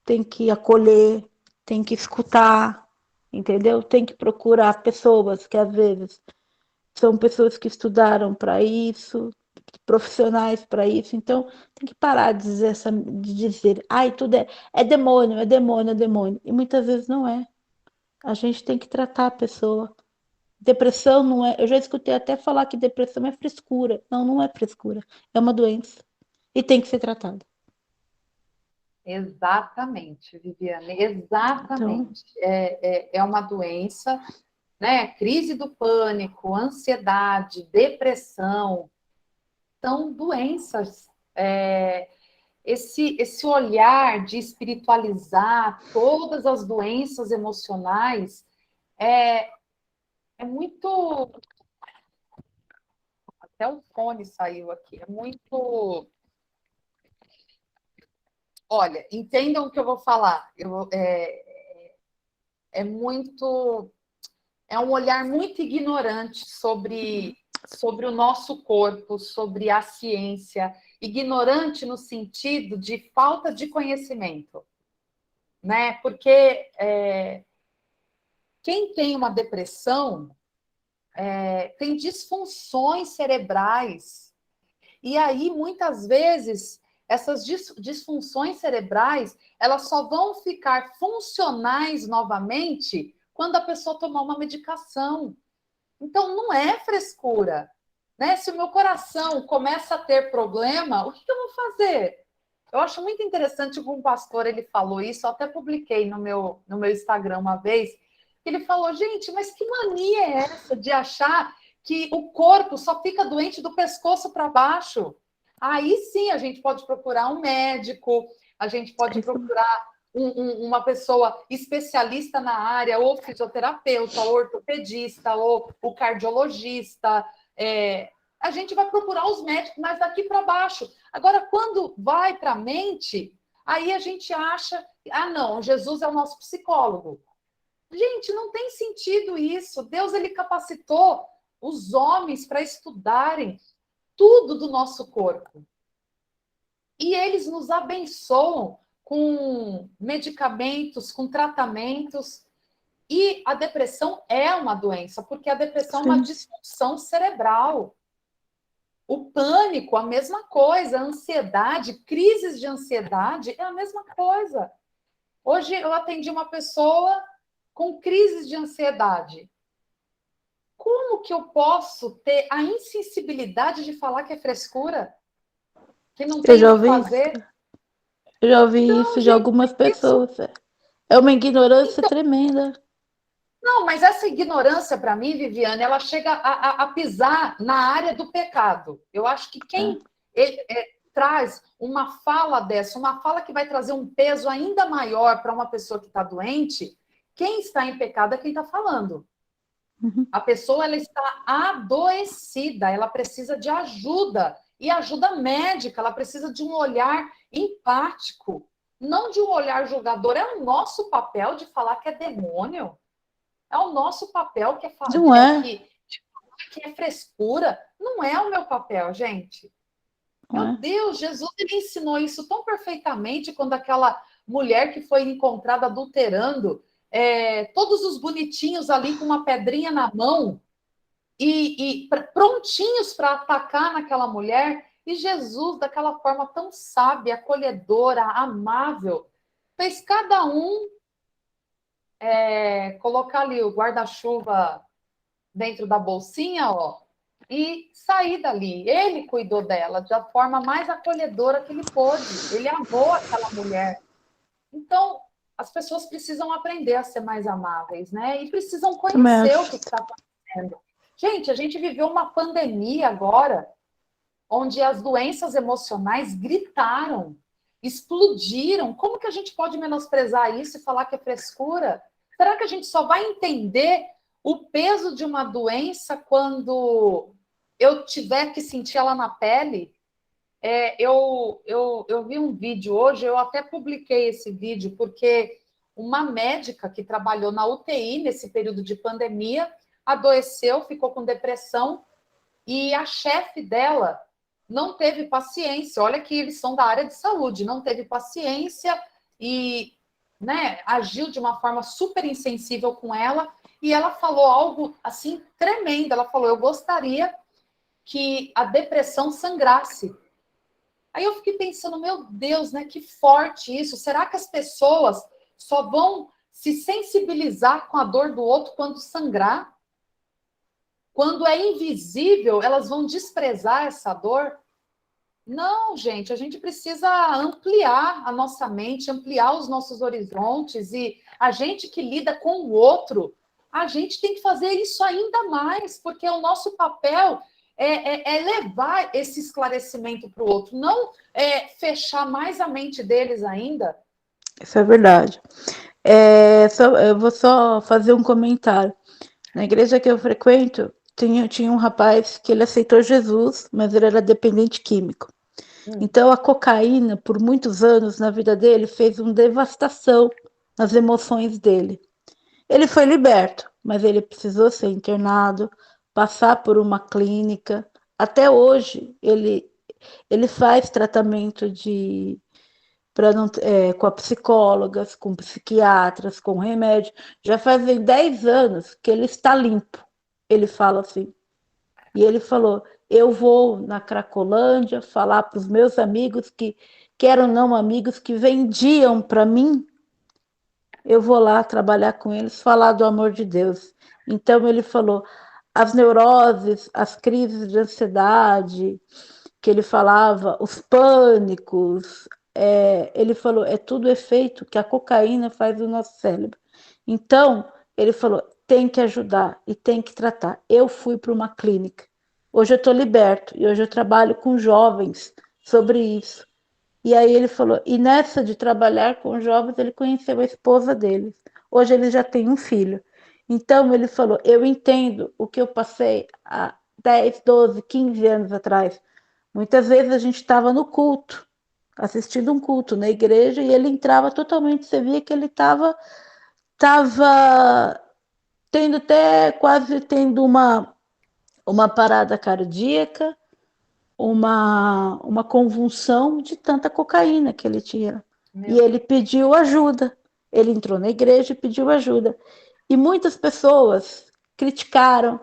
tem que acolher, tem que escutar, entendeu? Tem que procurar pessoas que às vezes são pessoas que estudaram para isso, profissionais para isso, então tem que parar de dizer, ai, tudo é demônio, é demônio, é demônio. E muitas vezes não é. A gente tem que tratar a pessoa. Depressão não é. Eu já escutei até falar que depressão é frescura. Não, não é frescura. É uma doença. E tem que ser tratada. Exatamente, Viviane, exatamente. É uma doença, né? Crise do pânico, ansiedade, depressão, são doenças. Esse olhar de espiritualizar todas as doenças emocionais é muito. Até o fone saiu aqui, é muito. Olha, entendam o que eu vou falar. É muito. É um olhar muito ignorante sobre o nosso corpo, sobre a ciência. Ignorante no sentido de falta de conhecimento, né? Porque quem tem uma depressão tem disfunções cerebrais. E aí, muitas vezes, essas disfunções cerebrais, elas só vão ficar funcionais novamente quando a pessoa tomar uma medicação. Então, não é frescura, né? Se o meu coração começa a ter problema, o que eu vou fazer? Eu acho muito interessante que um pastor ele falou isso, eu até publiquei no meu Instagram uma vez. Ele falou, gente, mas que mania é essa de achar que o corpo só fica doente do pescoço para baixo? Aí sim a gente pode procurar um médico, a gente pode procurar uma pessoa especialista na área, ou fisioterapeuta, ou ortopedista, ou o cardiologista. A gente vai procurar os médicos, mas daqui para baixo. Agora, quando vai para a mente, aí a gente acha, não, Jesus é o nosso psicólogo. Gente, não tem sentido isso. Deus, ele capacitou os homens para estudarem tudo do nosso corpo. E eles nos abençoam com medicamentos, com tratamentos. E a depressão é uma doença, porque a depressão é uma disfunção cerebral. O pânico, a mesma coisa. A ansiedade, crises de ansiedade, é a mesma coisa. Hoje eu atendi uma pessoa com crises de ansiedade. Como que eu posso ter a insensibilidade de falar que é frescura? Que não tem o que fazer? Eu já ouvi isso de algumas pessoas. É uma ignorância tremenda. Não, mas essa ignorância, para mim, Viviane, ela chega a pisar na área do pecado. Eu acho que quem traz uma fala dessa, uma fala que vai trazer um peso ainda maior para uma pessoa que está doente, quem está em pecado é quem está falando. A pessoa, ela está adoecida, ela precisa de ajuda, e ajuda médica, ela precisa de um olhar empático, não de um olhar julgador. É o nosso papel de falar que é demônio, é o nosso papel que é falar que é frescura. Não é o meu papel, gente. Meu Deus, Jesus, ele ensinou isso tão perfeitamente quando aquela mulher que foi encontrada adulterando, todos os bonitinhos ali com uma pedrinha na mão e prontinhos para atacar naquela mulher, e Jesus, daquela forma tão sábia, acolhedora, amável, fez cada um colocar ali o guarda-chuva dentro da bolsinha, e sair dali. Ele cuidou dela da forma mais acolhedora que ele pôde. Ele amou aquela mulher. Então, as pessoas precisam aprender a ser mais amáveis, né? E precisam conhecer o que está acontecendo. Gente, a gente viveu uma pandemia agora, onde as doenças emocionais gritaram, explodiram. Como que a gente pode menosprezar isso e falar que é frescura? Será que a gente só vai entender o peso de uma doença quando eu tiver que sentir ela na pele? Eu vi um vídeo hoje, eu até publiquei esse vídeo, porque uma médica que trabalhou na UTI nesse período de pandemia adoeceu, ficou com depressão, e a chefe dela não teve paciência. Olha que eles são da área de saúde, não teve paciência e agiu de uma forma super insensível com ela, e ela falou algo assim tremendo. Ela falou: eu gostaria que a depressão sangrasse. Aí eu fiquei pensando, meu Deus, que forte isso. Será que as pessoas só vão se sensibilizar com a dor do outro quando sangrar? Quando é invisível, elas vão desprezar essa dor? Não, gente, a gente precisa ampliar a nossa mente, ampliar os nossos horizontes, e a gente que lida com o outro, a gente tem que fazer isso ainda mais, porque o nosso papel é levar esse esclarecimento para o outro, não fechar mais a mente deles ainda. Isso é verdade. Eu vou só fazer um comentário. Na igreja que eu frequento, tinha um rapaz que ele aceitou Jesus, mas ele era dependente químico. Então, a cocaína, por muitos anos na vida dele, fez uma devastação nas emoções dele. Ele foi liberto, mas ele precisou ser internado, passar por uma clínica. Até hoje, ele faz tratamento com psicólogas, com psiquiatras, com remédio. Já fazem 10 anos que ele está limpo. Ele fala assim. E ele falou: eu vou na Cracolândia falar para os meus amigos que eram não amigos, que vendiam para mim. Eu vou lá trabalhar com eles, falar do amor de Deus. Então ele falou: as neuroses, as crises de ansiedade, que ele falava, os pânicos, ele falou, é tudo efeito que a cocaína faz no nosso cérebro. Então, ele falou, tem que ajudar e tem que tratar. Eu fui para uma clínica. Hoje eu estou liberto e hoje eu trabalho com jovens sobre isso. E aí ele falou, e nessa de trabalhar com jovens, ele conheceu a esposa dele. Hoje ele já tem um filho. Então ele falou, eu entendo o que eu passei há 10, 12, 15 anos atrás. Muitas vezes a gente estava no culto, assistindo um culto na igreja, e ele entrava totalmente, você via que ele estava tendo até quase tendo uma parada cardíaca, uma convulsão de tanta cocaína que ele tinha. E ele pediu ajuda. Ele entrou na igreja e pediu ajuda. E muitas pessoas criticaram,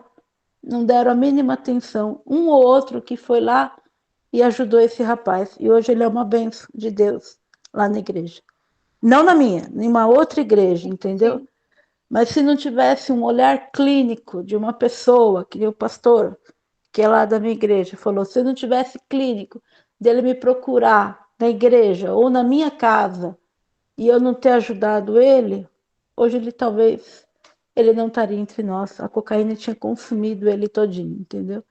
não deram a mínima atenção. Um ou outro que foi lá e ajudou esse rapaz. E hoje ele é uma bênção de Deus lá na igreja. Não na minha, em uma outra igreja, entendeu? Sim. Mas se não tivesse um olhar clínico de uma pessoa, que nem o pastor, que é lá da minha igreja, falou, se não tivesse clínico dele me procurar na igreja ou na minha casa e eu não ter ajudado ele, hoje ele talvez ele não estaria entre nós. A cocaína tinha consumido ele todinho, entendeu?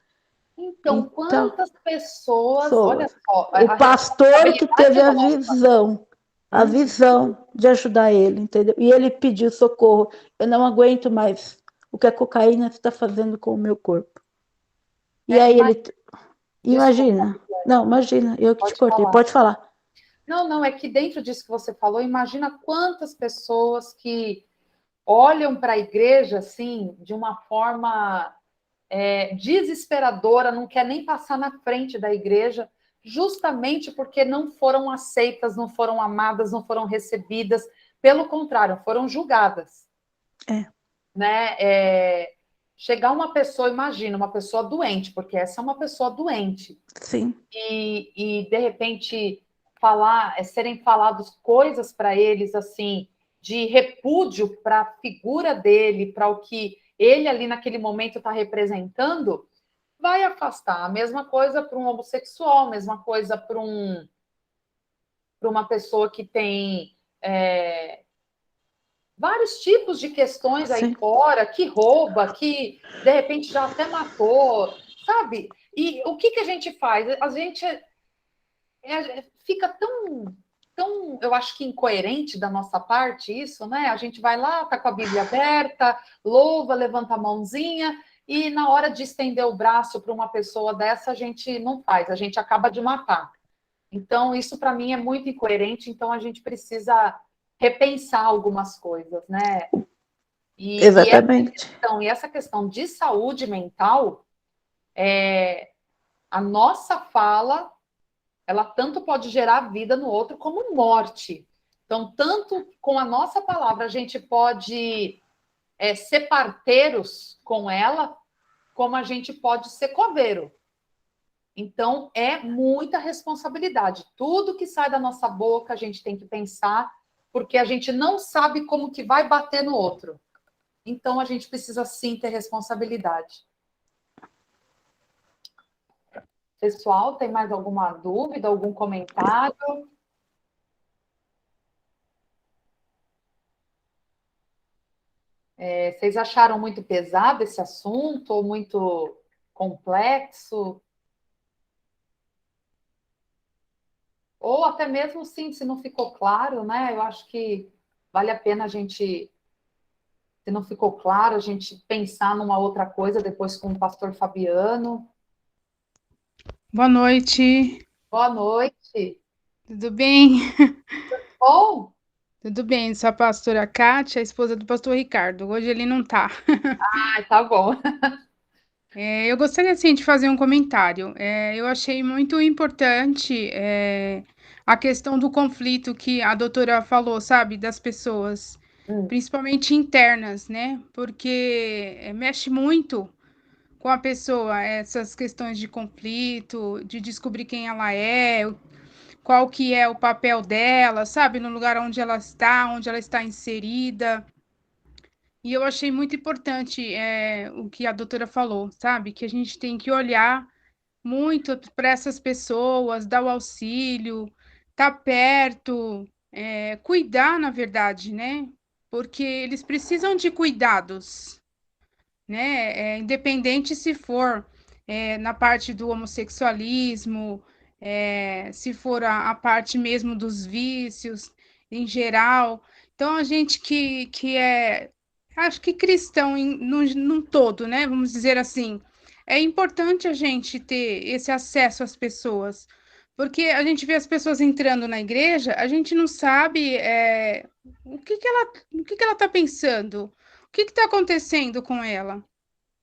Então, quantas pessoas, olha só, o pastor que teve a visão de ajudar ele, entendeu? E ele pediu socorro. Eu não aguento mais o que a cocaína está fazendo com o meu corpo. E aí ele imagina. Não, imagina, eu que te cortei. Pode falar. Não, é que dentro disso que você falou, imagina quantas pessoas que olham para a igreja assim de uma forma desesperadora, não quer nem passar na frente da igreja, justamente porque não foram aceitas, não foram amadas, não foram recebidas, pelo contrário, foram julgadas. Né? Chegar uma pessoa, imagina, uma pessoa doente, porque essa é uma pessoa doente. Sim. E de repente serem faladas coisas para eles assim de repúdio para a figura dele, para o que ele ali naquele momento está representando, vai afastar. A mesma coisa para um homossexual, a mesma coisa para uma pessoa que tem vários tipos de questões aí Sim. fora, que rouba, que de repente já até matou, sabe? E o que a gente faz? A gente fica tão, eu acho que incoerente da nossa parte isso, né? A gente vai lá, tá com a Bíblia aberta, louva, levanta a mãozinha, e na hora de estender o braço para uma pessoa dessa, a gente não faz, a gente acaba de matar. Então, isso para mim é muito incoerente, então a gente precisa repensar algumas coisas, né? Exatamente. E essa questão de saúde mental, a nossa fala, ela tanto pode gerar vida no outro como morte. Então, tanto com a nossa palavra, a gente pode ser parteiros com ela, como a gente pode ser coveiro. Então, é muita responsabilidade. Tudo que sai da nossa boca, a gente tem que pensar, porque a gente não sabe como que vai bater no outro. Então, a gente precisa, sim, ter responsabilidade. Pessoal, tem mais alguma dúvida, algum comentário? Vocês acharam muito pesado esse assunto ou muito complexo? Ou até mesmo, sim, se não ficou claro, né? Eu acho que vale a pena a gente, se não ficou claro, a gente pensar numa outra coisa depois com o pastor Fabiano. Boa noite. Boa noite. Tudo bem? Tudo bom? Tudo bem, sou a pastora Kátia, a esposa do pastor Ricardo. Hoje ele não tá. Tá bom. Eu gostaria, assim, de fazer um comentário. Eu achei muito importante a questão do conflito que a doutora falou, sabe, das pessoas, principalmente internas, né? Porque mexe muito com a pessoa, essas questões de conflito, de descobrir quem ela é, qual que é o papel dela, sabe, no lugar onde ela está inserida. E eu achei muito importante o que a doutora falou, sabe, que a gente tem que olhar muito para essas pessoas, dar o auxílio, estar perto, cuidar, na verdade, né, porque eles precisam de cuidados, né, independente se for na parte do homossexualismo, se for a parte mesmo dos vícios, em geral. Então, a gente que é, acho que cristão num todo, né? Vamos dizer assim, é importante a gente ter esse acesso às pessoas, porque a gente vê as pessoas entrando na igreja, a gente não sabe o que ela está pensando, o que está acontecendo com ela.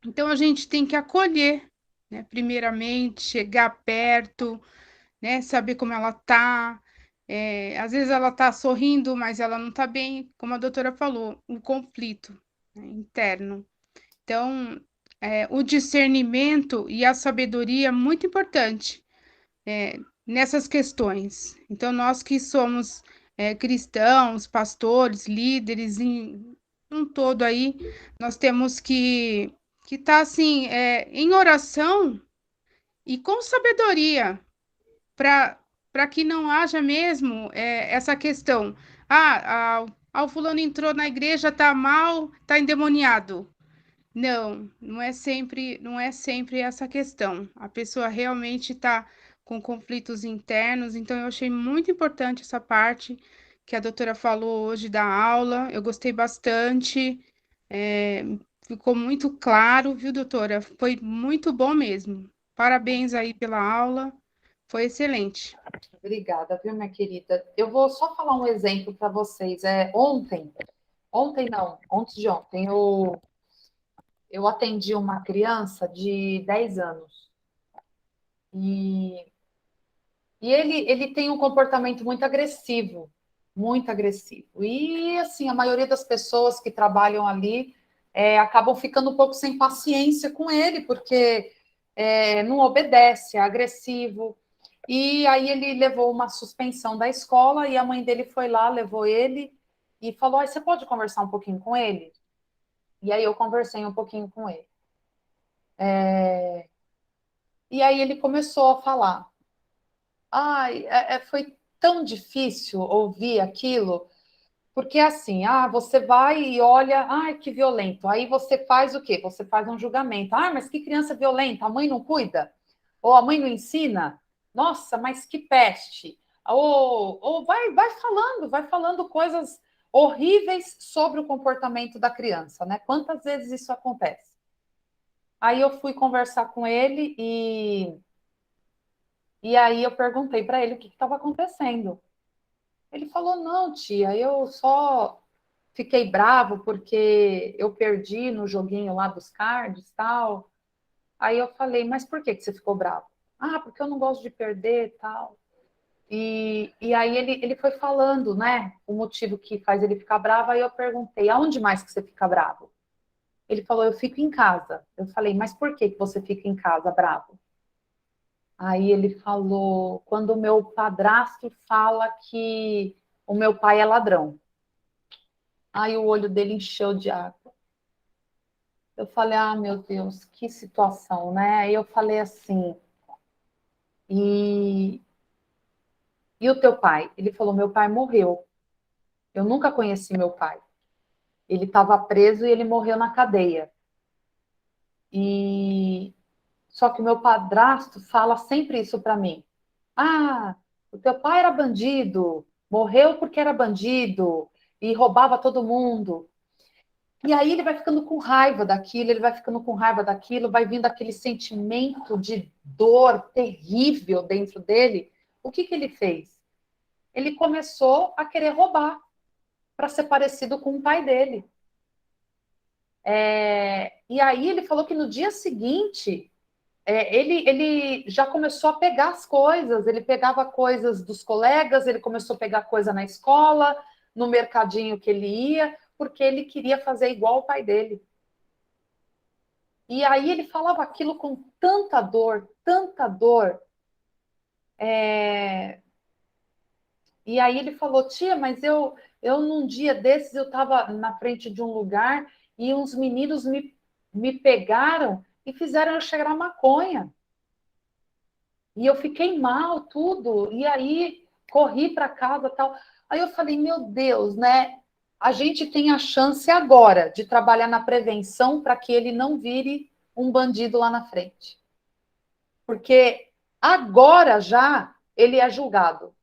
Então, a gente tem que acolher, né? Primeiramente, chegar perto, né? Saber como ela tá. Às vezes ela tá sorrindo, mas ela não tá bem, como a doutora falou, um conflito, né, interno. Então, o discernimento e a sabedoria é muito importante nessas questões. Então, nós que somos cristãos, pastores, líderes, em um todo aí, nós temos que estar assim, em oração e com sabedoria para que não haja mesmo essa questão. O fulano entrou na igreja, tá mal, tá endemoniado. Não, não é sempre essa questão. A pessoa realmente está com conflitos internos, então eu achei muito importante essa parte que a doutora falou hoje da aula. Eu gostei bastante. é, Ficou muito claro, viu, doutora? Foi muito bom mesmo. Parabéns aí pela aula. Foi excelente. Obrigada, viu, minha querida? Eu vou só falar um exemplo para vocês. Ontem não, antes de ontem, eu atendi uma criança de 10 anos. E, e ele tem um comportamento muito agressivo, muito agressivo. E, assim, a maioria das pessoas que trabalham ali acabam ficando um pouco sem paciência com ele, porque não obedece, é agressivo. E aí ele levou uma suspensão da escola e a mãe dele foi lá, levou ele e falou: "Você pode conversar um pouquinho com ele?" E aí eu conversei um pouquinho com ele. E aí ele começou a falar. Ai, foi tão difícil ouvir aquilo, porque assim, você vai e olha, ai, que violento. Aí você faz o quê? Você faz um julgamento. Ah, mas que criança violenta, a mãe não cuida? Ou a mãe não ensina? Nossa, mas que peste. Ou vai falando coisas horríveis sobre o comportamento da criança, né? Quantas vezes isso acontece? Aí eu fui conversar com ele e aí eu perguntei para ele o que estava acontecendo. Ele falou: "Não, tia, eu só fiquei bravo porque eu perdi no joguinho lá dos cards e tal." Aí eu falei: "Mas por que você ficou bravo?" "Ah, porque eu não gosto de perder e tal." E aí ele foi falando, né, o motivo que faz ele ficar bravo. Aí eu perguntei: "Aonde mais que você fica bravo?" Ele falou: "Eu fico em casa." Eu falei: "Mas por que você fica em casa bravo?" Aí ele falou: "Quando o meu padrasto fala que o meu pai é ladrão." Aí o olho dele encheu de água. Eu falei: "Ah, meu Deus, que situação, né?" Aí eu falei assim: e, e o teu pai?" Ele falou: "Meu pai morreu. Eu nunca conheci meu pai. Ele estava preso e ele morreu na cadeia. E só que o meu padrasto fala sempre isso para mim. Ah, o teu pai era bandido, morreu porque era bandido e roubava todo mundo." E aí ele vai ficando com raiva daquilo, ele vai ficando com raiva daquilo, vai vindo aquele sentimento de dor terrível dentro dele. O que ele fez? Ele começou a querer roubar para ser parecido com o pai dele. E aí ele falou que no dia seguinte ele já começou a pegar as coisas, ele pegava coisas dos colegas, ele começou a pegar coisa na escola, no mercadinho que ele ia, porque ele queria fazer igual o pai dele. E aí ele falava aquilo com tanta dor, tanta dor. E aí ele falou: "Tia, mas eu num dia desses eu estava na frente de um lugar e uns meninos me pegaram e fizeram eu cheirar maconha. E eu fiquei mal, tudo. E aí corri para casa, tal." Aí eu falei: "Meu Deus, né? A gente tem a chance agora de trabalhar na prevenção para que ele não vire um bandido lá na frente." Porque Agora já ele é julgado.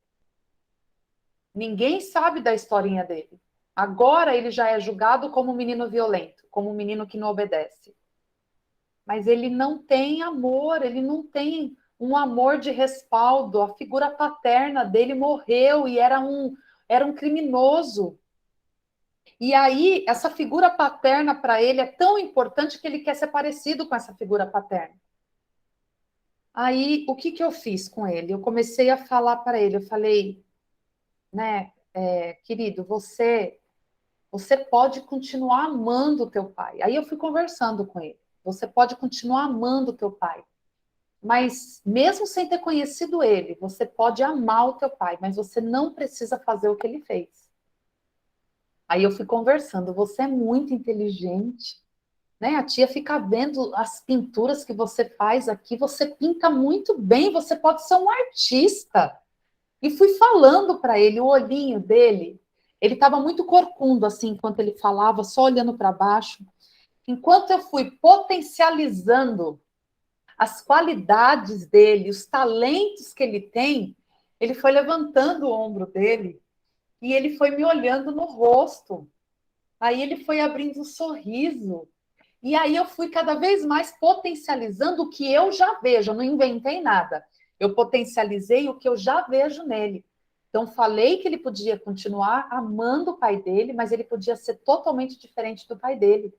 Ninguém sabe da historinha dele. Agora ele já é julgado como um menino violento, como um menino que não obedece. Mas ele não tem amor, ele não tem um amor de respaldo. A figura paterna dele morreu e era um criminoso. E aí, essa figura paterna para ele é tão importante que ele quer ser parecido com essa figura paterna. Aí, o que eu fiz com ele? Eu comecei a falar para ele, eu falei, né, querido, você pode continuar amando o teu pai. Aí eu fui conversando com ele. Você pode continuar amando o teu pai. Mas, mesmo sem ter conhecido ele, você pode amar o teu pai, mas você não precisa fazer o que ele fez. Aí eu fui conversando, você é muito inteligente, né? A tia fica vendo as pinturas que você faz aqui, você pinta muito bem, você pode ser um artista. E fui falando para ele, o olhinho dele, ele estava muito corcundo, assim, enquanto ele falava, só olhando para baixo. Enquanto eu fui potencializando as qualidades dele, os talentos que ele tem, ele foi levantando o ombro dele e ele foi me olhando no rosto. Aí ele foi abrindo um sorriso. E aí eu fui cada vez mais potencializando o que eu já vejo, eu não inventei nada. Eu potencializei o que eu já vejo nele. Então, falei que ele podia continuar amando o pai dele, mas ele podia ser totalmente diferente do pai dele.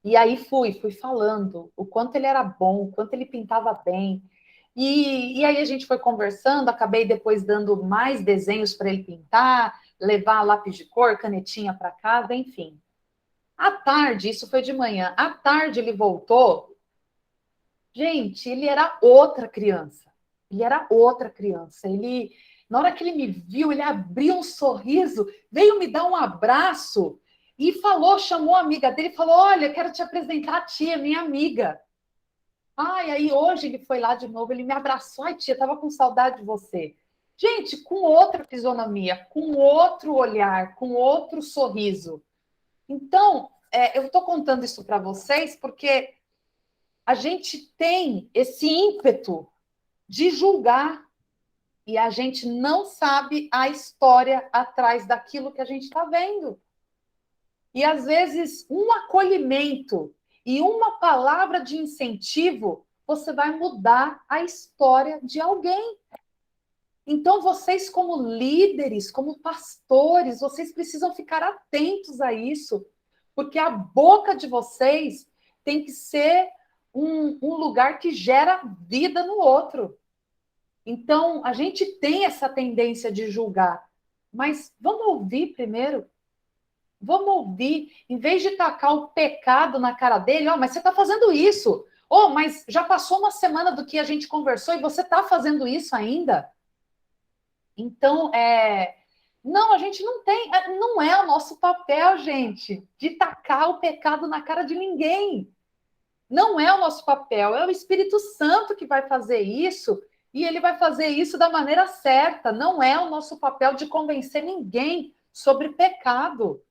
E aí fui falando o quanto ele era bom, o quanto ele pintava bem. E aí a gente foi conversando, acabei depois dando mais desenhos para ele pintar, levar lápis de cor, canetinha para casa, enfim. À tarde, isso foi de manhã, à tarde ele voltou. Gente, ele era outra criança. Ele era outra criança. Na hora que ele me viu, ele abriu um sorriso, veio me dar um abraço e falou, chamou a amiga dele e falou: olha, quero te apresentar a tia, minha amiga. Ai, aí hoje ele foi lá de novo, ele me abraçou. Ai, tia, tava com saudade de você. Gente, com outra fisionomia, com outro olhar, com outro sorriso. Então, eu estou contando isso para vocês porque a gente tem esse ímpeto de julgar e a gente não sabe a história atrás daquilo que a gente está vendo. E às vezes um acolhimento e uma palavra de incentivo, você vai mudar a história de alguém. Então, vocês, como líderes, como pastores, vocês precisam ficar atentos a isso, porque a boca de vocês tem que ser um lugar que gera vida no outro. Então, a gente tem essa tendência de julgar, mas vamos ouvir primeiro. Vamos ouvir, em vez de tacar o pecado na cara dele, mas você está fazendo isso. Mas já passou uma semana do que a gente conversou e você está fazendo isso ainda? Então, não, a gente não tem, não é o nosso papel, gente, de tacar o pecado na cara de ninguém. Não é o nosso papel, é o Espírito Santo que vai fazer isso e ele vai fazer isso da maneira certa. Não é o nosso papel de convencer ninguém sobre pecado.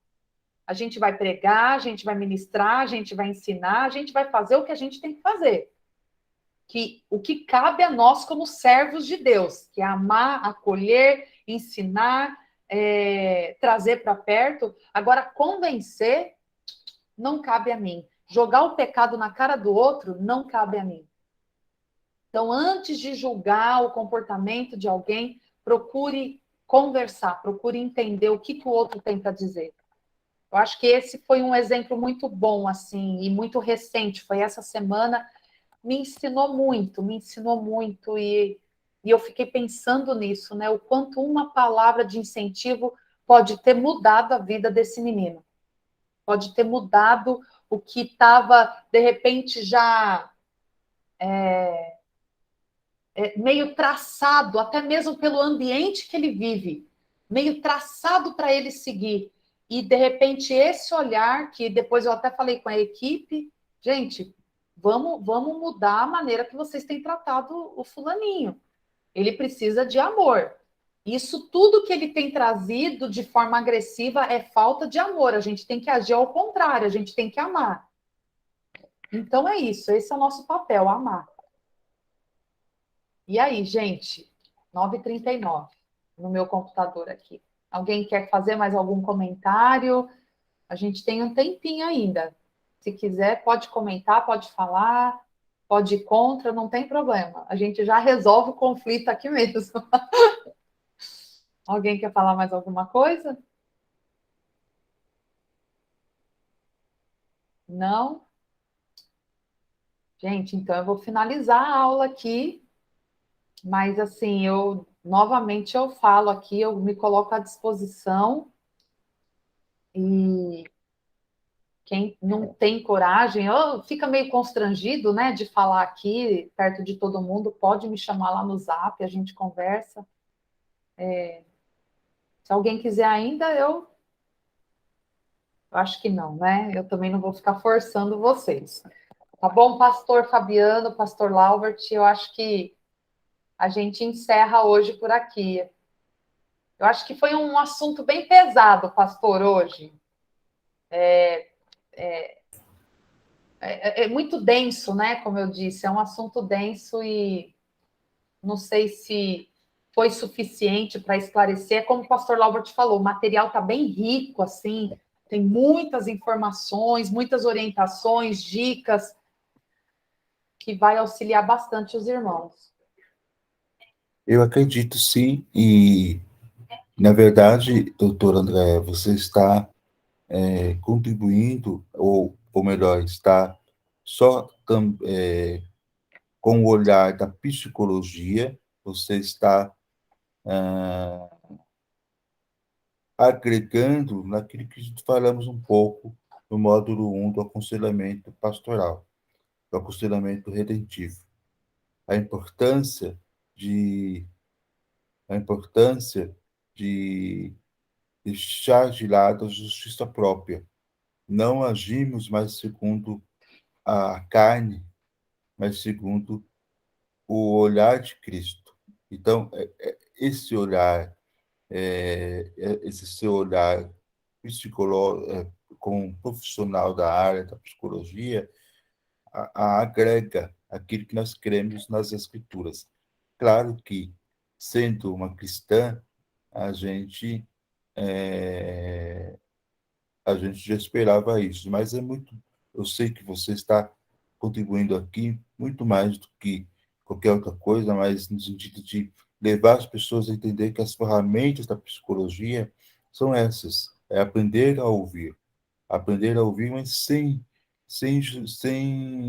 A gente vai pregar, a gente vai ministrar, a gente vai ensinar, a gente vai fazer o que a gente tem que fazer. O que cabe a nós como servos de Deus, que é amar, acolher, ensinar, trazer para perto. Agora, convencer não cabe a mim. Jogar o pecado na cara do outro não cabe a mim. Então, antes de julgar o comportamento de alguém, procure conversar, procure entender o que o outro tem para dizer. Eu acho que esse foi um exemplo muito bom, assim, e muito recente. Foi essa semana, me ensinou muito, e eu fiquei pensando nisso, né? O quanto uma palavra de incentivo pode ter mudado a vida desse menino. Pode ter mudado o que estava, de repente, já meio traçado, até mesmo pelo ambiente que ele vive, meio traçado para ele seguir. E, de repente, esse olhar, que depois eu até falei com a equipe, gente, vamos mudar a maneira que vocês têm tratado o fulaninho. Ele precisa de amor. Isso tudo que ele tem trazido de forma agressiva é falta de amor. A gente tem que agir ao contrário, a gente tem que amar. Então é isso, esse é o nosso papel, amar. E aí, gente, 9h39 no meu computador aqui. Alguém quer fazer mais algum comentário? A gente tem um tempinho ainda. Se quiser, pode comentar, pode falar, pode ir contra, não tem problema. A gente já resolve o conflito aqui mesmo. Alguém quer falar mais alguma coisa? Não? Gente, então eu vou finalizar a aula aqui, mas assim, eu novamente eu falo aqui, eu me coloco à disposição e quem não tem coragem, ou fica meio constrangido, né, de falar aqui perto de todo mundo, pode me chamar lá no Zap, a gente conversa. Se alguém quiser ainda, eu acho que não, né? Eu também não vou ficar forçando vocês. Tá bom, pastor Fabiano, pastor Laubert, eu acho que a gente encerra hoje por aqui. Eu acho que foi um assunto bem pesado, pastor, hoje. É muito denso, né? Como eu disse, é um assunto denso e não sei se foi suficiente para esclarecer. Como o pastor Laubert falou, o material está bem rico, assim, tem muitas informações, muitas orientações, dicas, que vai auxiliar bastante os irmãos. Eu acredito sim, e, na verdade, doutor André, você está contribuindo, ou melhor, está só com o olhar da psicologia, você está agregando naquilo que falamos um pouco no módulo 1 do aconselhamento pastoral, do aconselhamento redentivo. A importância de, a importância de deixar de lado a justiça própria. Não agimos mais segundo a carne, mas segundo o olhar de Cristo. Então, esse olhar, esse seu olhar psicológico, como um profissional da área da psicologia, agrega aquilo que nós cremos nas Escrituras. Claro que, sendo uma cristã, a gente é, a gente já esperava isso, mas é muito. Eu sei que você está contribuindo aqui muito mais do que qualquer outra coisa, mas no sentido de levar as pessoas a entender que as ferramentas da psicologia são essas: é aprender a ouvir, mas sem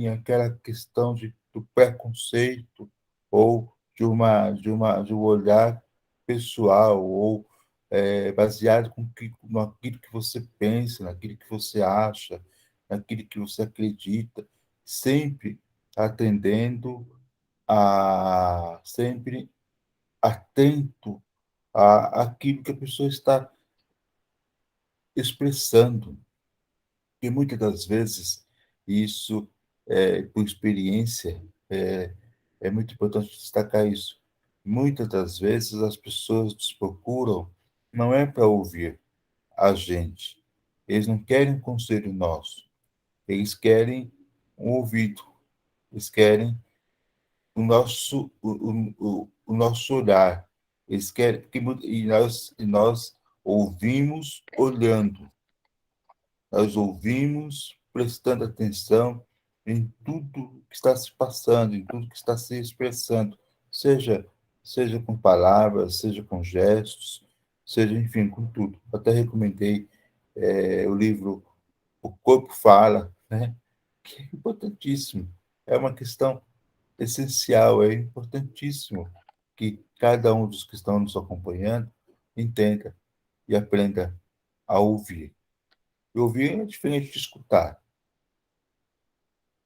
aquela questão do preconceito ou de um olhar pessoal ou baseado naquilo que você pensa, naquilo que você acha, naquilo que você acredita, sempre atendendo sempre atento àquilo que a pessoa está expressando. E muitas das vezes, isso, por experiência, é muito importante destacar isso. Muitas das vezes as pessoas nos procuram não é para ouvir a gente. Eles não querem um conselho nosso. Eles querem um ouvido. Eles querem o nosso olhar. Eles querem, e nós ouvimos olhando. Nós ouvimos prestando atenção em tudo que está se passando, em tudo que está se expressando, seja, seja com palavras, seja com gestos, seja, enfim, com tudo. Até recomendei o livro O Corpo Fala, né? Que é importantíssimo. É uma questão essencial, é importantíssimo que cada um dos que estão nos acompanhando entenda e aprenda a ouvir. E ouvir é diferente de escutar.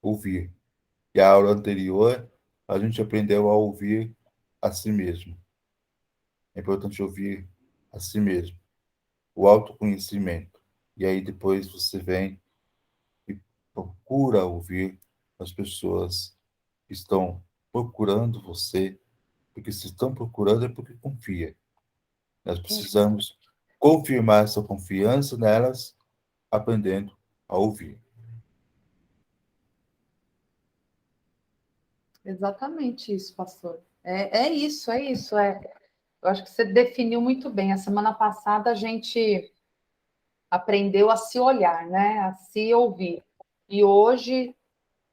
Ouvir. E a aula anterior, a gente aprendeu a ouvir a si mesmo. É importante ouvir a si mesmo. O autoconhecimento. E aí depois você vem e procura ouvir as pessoas que estão procurando você, porque se estão procurando é porque confia. Nós precisamos confirmar essa confiança nelas, aprendendo a ouvir. Exatamente isso, pastor. É isso, é isso. Eu acho que você definiu muito bem. A semana passada a gente aprendeu a se olhar, né? A se ouvir. E hoje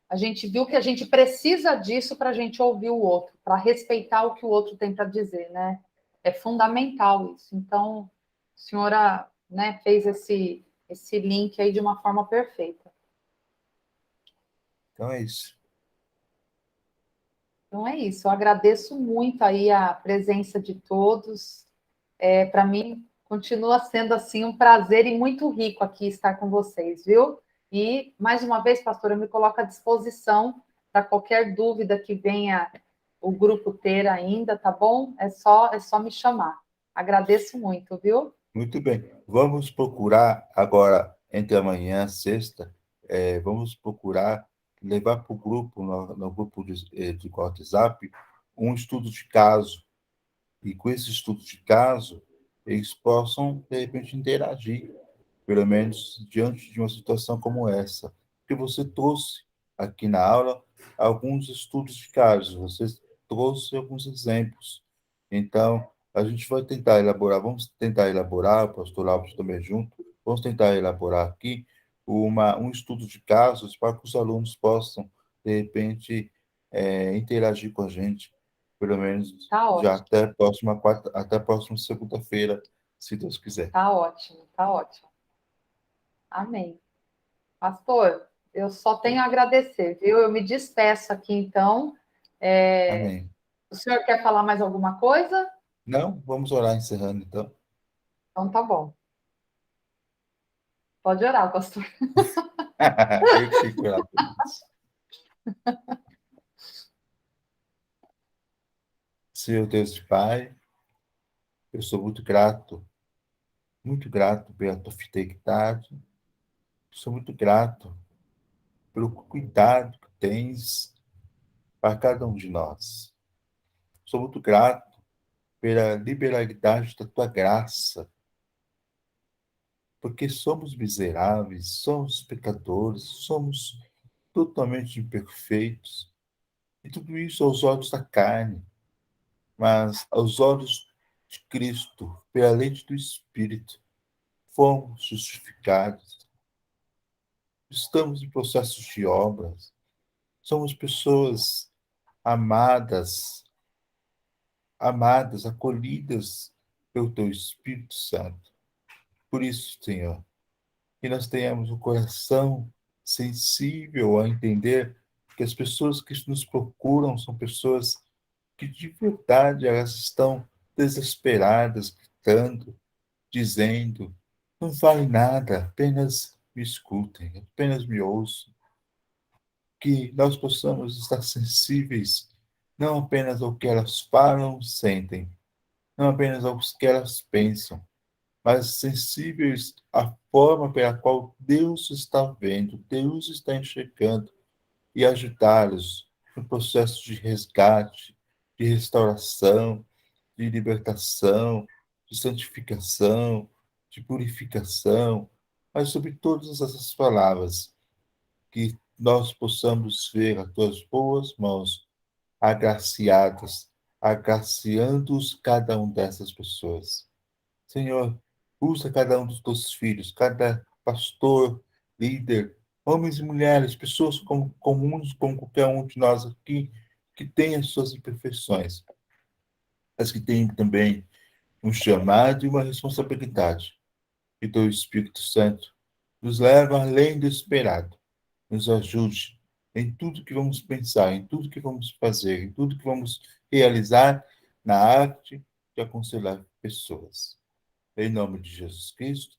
a gente viu que a gente precisa disso para a gente ouvir o outro, para respeitar o que o outro tem para dizer, né? É fundamental isso. Então, a senhora, né, fez esse link aí de uma forma perfeita. Então é isso. Então é isso. Eu agradeço muito aí a presença de todos. Para mim, continua sendo assim um prazer e muito rico aqui estar com vocês, viu? E, mais uma vez, pastor, eu me coloco à disposição para qualquer dúvida que venha o grupo ter ainda, tá bom? É só me chamar. Agradeço muito, viu? Muito bem. Vamos procurar agora, entre amanhã e sexta, vamos procurar levar para o grupo, no grupo de WhatsApp, um estudo de caso. E com esse estudo de caso, eles possam, de repente, interagir, pelo menos diante de uma situação como essa. Porque você trouxe aqui na aula alguns estudos de casos, você trouxe alguns exemplos. Então, a gente vai tentar elaborar, vamos tentar elaborar, o pastor Alves também junto, vamos tentar elaborar aqui um estudo de casos para que os alunos possam, de repente, interagir com a gente, pelo menos Tá já ótimo, até a próxima quarta, até a próxima segunda-feira, se Deus quiser. tá ótimo, tá ótimo. Amém. Pastor, eu só tenho a agradecer, viu? Eu me despeço aqui, então. Amém. O senhor quer falar mais alguma coisa? Não, vamos orar encerrando, então. Então tá bom. Pode orar, pastor. Eu que tenho que orar por isso. Senhor Deus e Pai, eu sou muito grato pela tua fidelidade, sou muito grato pelo cuidado que tens para cada um de nós. Sou muito grato pela liberalidade da tua graça, porque somos miseráveis, somos pecadores, somos totalmente imperfeitos, e tudo isso aos olhos da carne, mas aos olhos de Cristo, pela lente do Espírito, fomos justificados. Estamos em processos de obras. Somos pessoas amadas, acolhidas pelo Teu Espírito Santo. Por isso, Senhor, que nós tenhamos um coração sensível a entender que as pessoas que nos procuram são pessoas que de verdade elas estão desesperadas, gritando, dizendo: não vale nada, apenas me escutem, apenas me ouçam. Que nós possamos estar sensíveis não apenas ao que elas falam, sentem, não apenas ao que elas pensam, mas sensíveis à forma pela qual Deus está vendo, Deus está enxergando, e ajudá-los no processo de resgate, de restauração, de libertação, de santificação, de purificação, mas sobre todas essas palavras, que nós possamos ver as tuas boas mãos agraciadas, agraciando-os cada um dessas pessoas. Senhor, usa cada um dos teus filhos, cada pastor, líder, homens e mulheres, pessoas comuns como qualquer um de nós aqui, que tem as suas imperfeições, mas que tem também um chamado e uma responsabilidade. Que teu Espírito Santo nos leva além do esperado, nos ajude em tudo que vamos pensar, em tudo que vamos fazer, em tudo que vamos realizar na arte de aconselhar pessoas. Em nome de Jesus Cristo,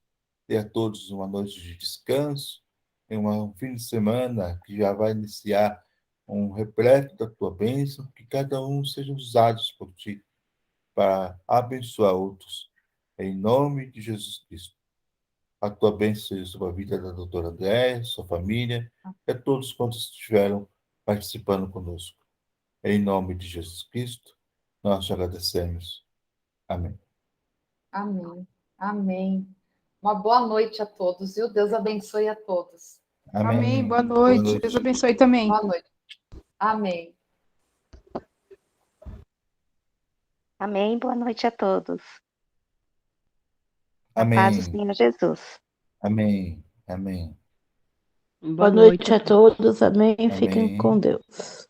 dê a todos uma noite de descanso, em um fim de semana que já vai iniciar um repleto da tua bênção, que cada um seja usado por ti para abençoar outros. Em nome de Jesus Cristo. A tua bênção seja sobre a vida da doutora Andréia, sua família, e a todos quantos estiveram participando conosco. Em nome de Jesus Cristo, nós te agradecemos. Amém. Amém. Amém. Uma boa noite a todos, viu? Deus abençoe a todos. Amém. Amém. Boa Boa noite. noite. Deus abençoe também. Boa noite. Amém. Amém. Boa noite a todos. A paz do Amém. Senhor Jesus. Amém. Amém. Boa noite a todos. Amém. Fiquem com Amém. Deus.